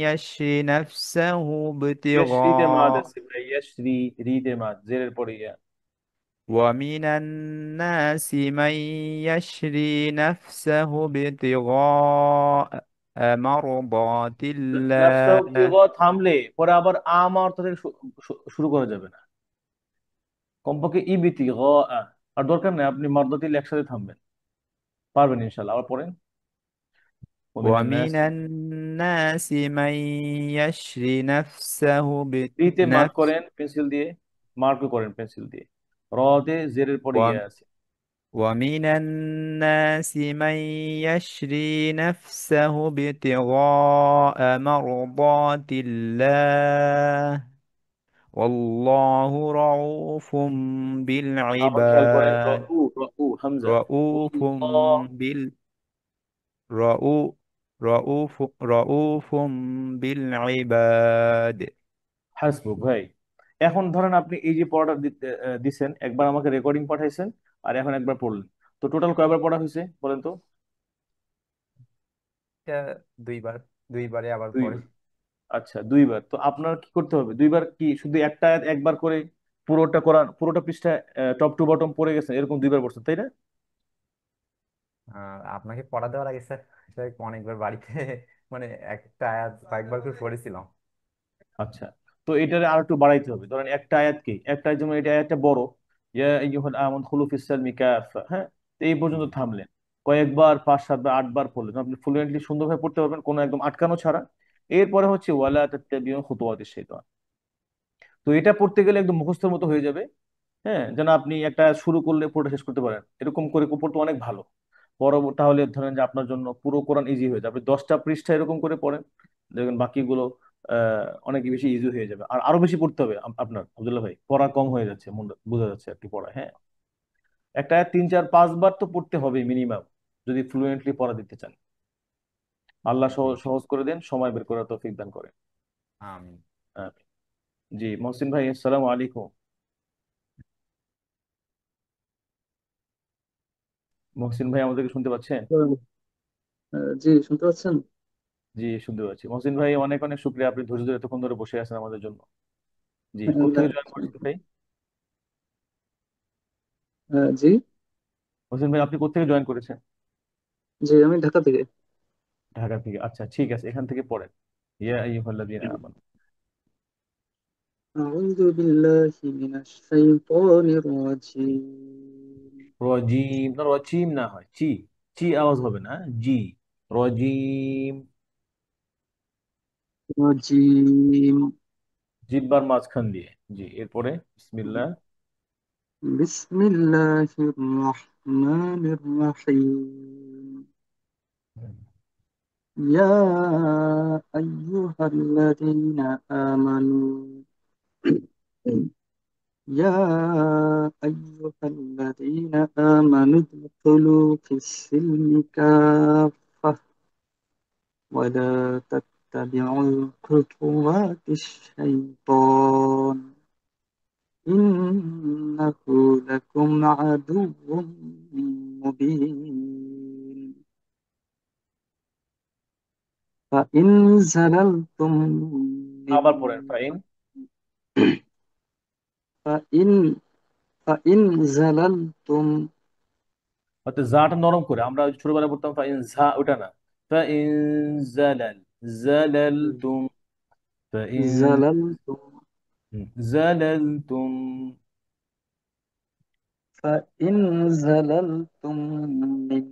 يشري نفسه ইয়াশরিতে মাদ ابتغاء আছে ভাই, ইয়াশরি রিতে মাদ, জেরের পরে ইয়া। ومن الناس من يشري نفسه ابتغاء مرضات নাফসাহু الله বিগত থামলে পরে আবার আমার অর্থ থেকে শুরু করা যাবে না, কমপক্ষে ইবিতি গ আ। আর দরকার নেই আপনি মাদ্দাতিল একসাথে থামবেন, পারবেন ইনশাল্লাহ। আবার পড়েন ওমিনান নাস, ومن الناس من يشري نفسه রিতে মার্ক بنفس করেন পেন্সিল দিয়ে, মার্ক করেন পেন্সিল দিয়ে, রতে জেরের পরে ইয়া আছে। ومن الناس من يشري نفسه ابتغاء مرضات الله والله رؤوف আবার খেয়াল করেন بالعباد হামজা, رؤوف بال رؤو- رؤوف بالعباد হাসবুক ভাই। এখন ধরেন আপনি এই যে পড়াটা দিছেন, একবার আমাকে রেকর্ডিং পাঠাইছেন, আর এখন একবার পড়লেন, তো টোটাল কয়বার পড়া হয়েছে বলেন তো? এটা দুইবার দুইবারে আবার পরে দুইবার। আচ্ছা, দুইবার। তো আপনার কি করতে হবে, দুইবার কি শুধু একটা আয়াত একবার করে পুরোটা কোরআন, পুরোটা পৃষ্ঠা টপ টু বটম পড়ে গেছেন, এরকম দুইবার পড়ছেন তাই না? আপনাকে পড়া দেওয়ার আগে স্যার স্যার অনেকবার বাড়িতে মানে একটা আয়াত কয়েকবার করে পড়েছিলাম। আচ্ছা, তো এটারে আর একটু বাড়াইতে হবে। ধরেন একটা আয়াত কি, একটা যেমন এটা আয়াতটা বড়, ইয়া আইয়ুহাল আমানু খুলু ফিস সালমি কাফা, হ্যাঁ, তো এই পর্যন্ত জি থামলেন, কয়েকবার 5 7 বার 8 বার পড়লেন, আপনি ফ্লুয়েন্টলি সুন্দরভাবে পড়তে পারবেন, কোনো একদম আটকানো ছাড়া। এরপরে হচ্ছে ওয়ালা তাত্তাবিউ খুতুওয়াতিশ শাইতান, তো এটা পড়তে গেলে একদম মুখস্থের মতো হয়ে যাবে, হ্যাঁ, যেন আপনি একটা শুরু করলে পুরোটা শেষ করতে পারেন, এরকম করে পড়তে অনেক ভালো। তাহলে ধরেন যে আপনার জন্য পুরো কোরআন ইজি হয়ে যাবে, আপনি 10টা পৃষ্ঠা এরকম করে পড়েন, দেখবেন বাকিগুলো অনেক বেশি ইজি হয়ে যাবে। আর আরো বেশি পড়তে হবে আপনার আব্দুল্লাহ ভাই, পড়া কম হয়ে যাচ্ছে, মনে বোঝা যাচ্ছে আর কি পড়া, হ্যাঁ। একটা 3 4 5 বার তো পড়তে হবে মিনিমাম, যদি ফ্লুয়েন্টলি পড়া দিতে চান। আল্লাহ জি সহজ করে দেন, সময় বের করার তৌফিক দান করেন। আমিন। আমিন। জি মহসিন ভাই, আসসালামু আলাইকুম। মহসিন ভাই আমাদেরকে শুনতে পাচ্ছেন? জি শুনতে পাচ্ছেন? জি শুনতে পাচ্ছি। মহসিন ভাই অনেক অনেক শুক্রিয়া, আপনি ধৈর্য ধরে এতক্ষণ ধরে বসে আছেন আমাদের জন্য। জি, কোথেকে জয়েন করছেন ভাই? জি মহসিন ভাই আপনি কোথেকে জয়েন করেছেন? জি আমি ঢাকা থেকে। ঢাকা থেকে, আচ্ছা ঠিক আছে, এখান থেকে পড়েন। ইয়া আইয়ুহাল্লাযীনা আমানু। أعوذ بالله من الشيطان الرجيم রজিম না, রচিম না হয়, চি, চি আওয়াজ হবে না, জি, রজিম, رجيم জিব্বার মাঝখান দিয়ে, জি, এরপরে বিসমিল্লাহ। بسم الله الرحمن الرحيم يا أيها الذين آمنوا يا أيها الذين آمنوا ادخلوا في السلم كافة ولا تتبعوا خطوات الشيطان إنه لكم عدو مبين فإن زللتم আবার من পড়েন ফাইন। فإن فإن زللتم অর্থাৎ জাটা নরম করে, আমরা ওই ছোটবেলায় পড়তাম ফাইন ঝা, ওটা না। ফাইন জালাল, জালালতুম, ফাইন زللتم জালালতুম। فإن زللتم من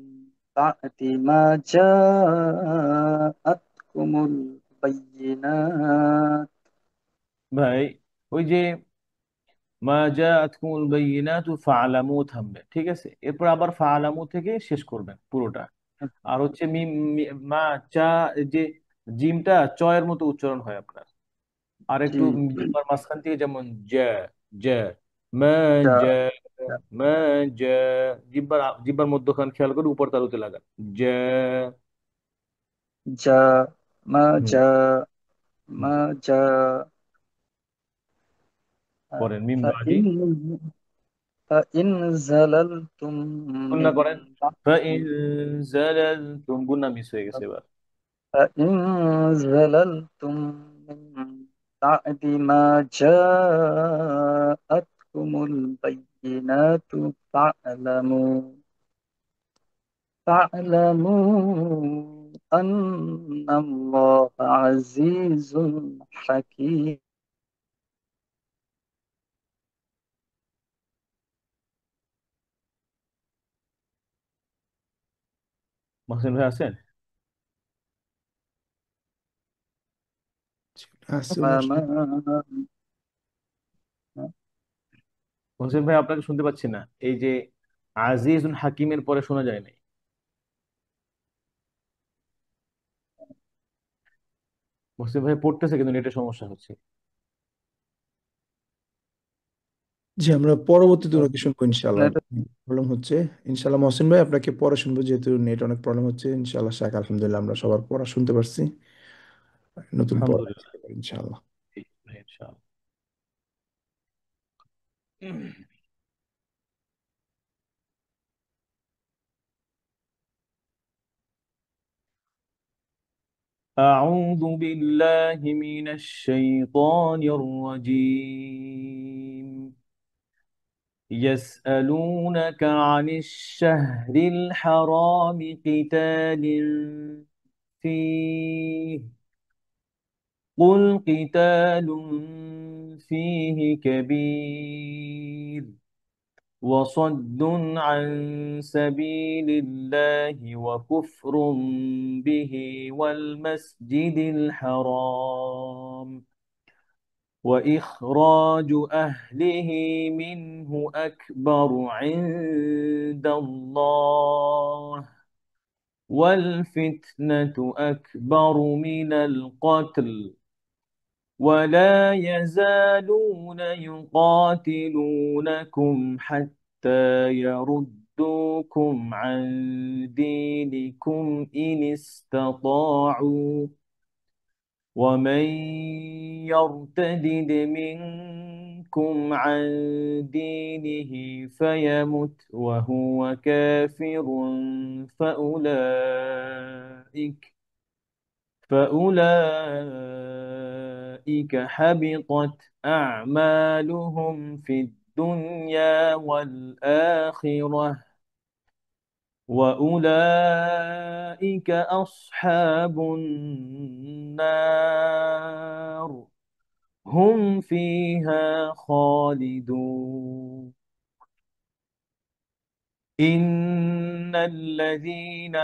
بعد ما جاءتكم البينات ভাই ওই যে মা জাআতকুমুল বাইয়িনাতু ফাআলামু থামবে, ঠিক আছে? এরপর আবার ফাআলামু থেকে শেষ করবেন পুরোটা। আর হচ্ছে মিম মা চা, যে জিমটা চয়ের মতো উচ্চারণ হয় আপনার। আর একটু জিহ্বার মাঝখান থেকে, যেমন জ্যা, জ্যা, মা জ্যা, মা জ্যা, জিহ্বার মধ্যখান খেয়াল করে উপর তালুতে লাগান, জ্যা। جاء ما হুম جاء হুম। ما جاء পরেন মিম বাদি, فإن فإن زللتم গুণনা من করেন। بعد ফাইন জালালতুম, গুণনা মিস হয়ে গেছে এবার। فإن زللتم من بعد ما جاءتكم البينات فاعلموا أن الله عزيز حكيم মহসিন ভাই আছেন? আছে ওনার সাথে। وما মহসিন ভাই আপনাকে শুনতে পাচ্ছি না। এই যে আজিজুন হাকিমের পরে শোনা যায় নাই। মহসিন ভাই পড়তেছে কিন্তু নেটের সমস্যা হচ্ছে। জি, আমরা পরবর্তীতে ওনাকে শুনবো ইনশাল্লাহ। প্রবলেম হচ্ছে ইনশাল্লাহ। মহসিন ভাই আপনাকে পড়া শুনবো, যেহেতু নেট অনেক প্রবলেম হচ্ছে। ইনশাল্লাহ শাক, আলহামদুলিল্লাহ আমরা সবার পড়া শুনতে পারছি। নতুন পড়া আলহামদুলিল্লাহ। ইনশাল্লাহ। ঠিক ভাই, ইনশাআল্লাহ। أعوذ بالله من الشيطان الرجيم. يسألونك عن الشهر الحرام قتال فيه، قل قتال فيه كبير، وصد عن سبيل الله، وكفر به، والمسجد الحرام، وإخراج أهله منه أكبر عند الله، والفتنة أكبر من القتل، ولا يزالون يقاتلونكم حتى يردوكم عن دينكم إن استطاعوا، ومن يرتدد منكم عن دينه فيمت وهو كافر فأولئك حبطت أعمالهم في الدنيا والآخرة، وأولئك أصحاب النار هم فيها خالدون. إن الذين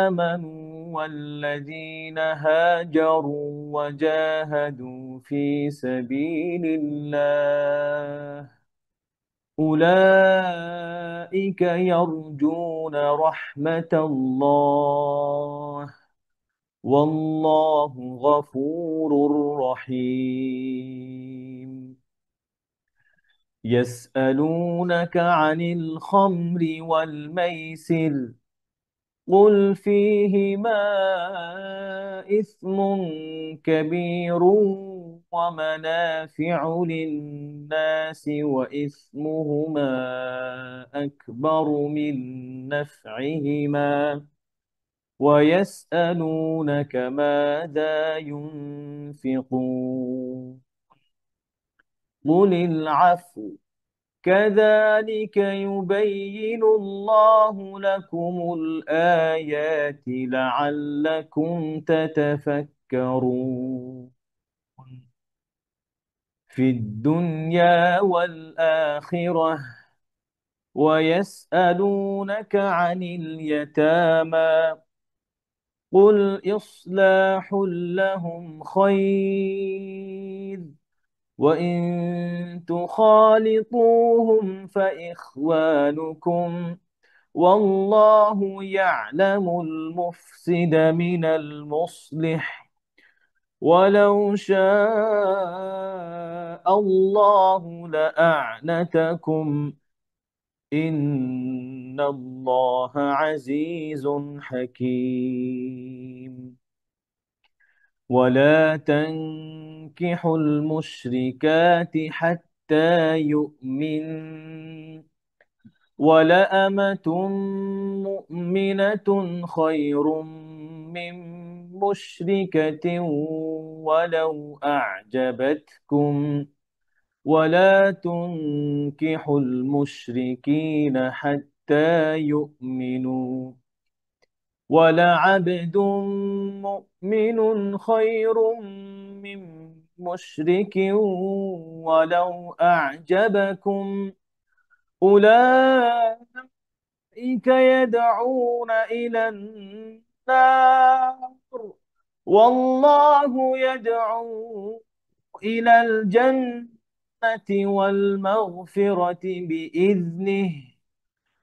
آمنوا والذين هاجروا وجاهدوا في سبيل الله أولئك يرجون رحمة الله، والله غفور رحيم. يسألونك عن الخمر والميسر، قل فيهما إثم كبير ومنافع للناس الناس وإثمهما أكبر من نفعهما ويسألونك ماذا ينفقون قل العفو كذلك يبين الله لكم الآيات لعلكم تتفكرون في الدنيا والآخرة ويسألونك عن اليتامى قل إصلاح لهم خير وإن تخالطوهم فإخوانكم والله يعلم المفسد من المصلح ولو شاء الله لأعنتكم إن الله عزيز حكيم ولا تنكحوا المشركات حتى يؤمن ولأمة مؤمنة خير من مشركة ولو أعجبتكم ولا تنكحوا المشركين حتى يؤمنوا ولعبد مؤمن خير من مشرك ولو أعجبكم أولئك يدعون إلى النار والله يدعو إلى الجنة والمغفرة بإذنه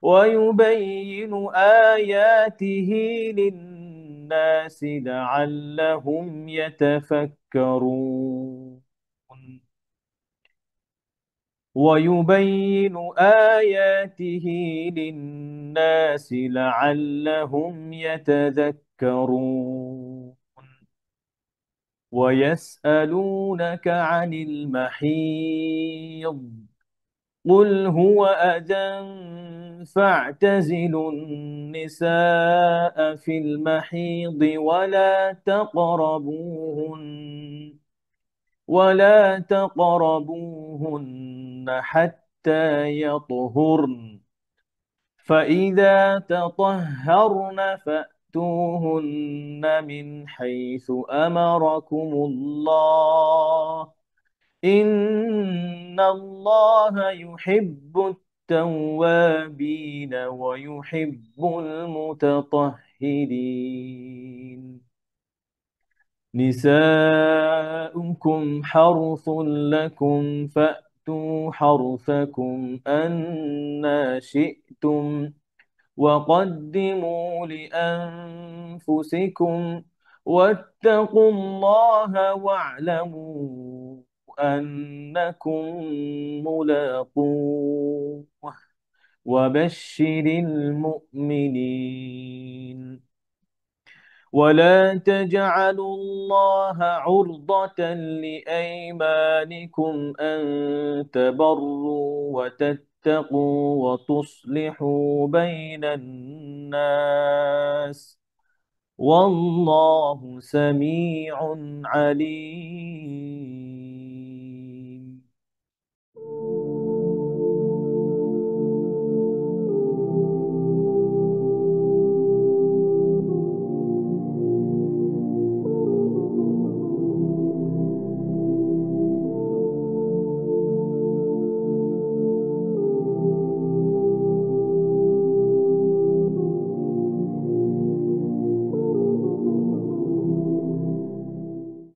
ويبين آياته للناس لعلهم يتفكرون ويبين آياته للناس لعلهم يتذكرون ويسألونك عن المحيض قل هو أذى فاعتزلوا النساء في المحيض ولا تقربوهن حتى يطهرن فإذا تطهرن فأتوهن من حيث أمركم الله إن الله يحب التوابين ويحب المتطهرين نساؤكم حرث لكم فأتوا حرثكم أنى شئتم وقدموا لأنفسكم واتقوا الله واعلموا أنكم ملاقوه وبشر المؤمنين ولا تجعلوا الله عرضة لأيمانكم أن تبروا وتتقوا وتصلحوا بين الناس والله سميع عليم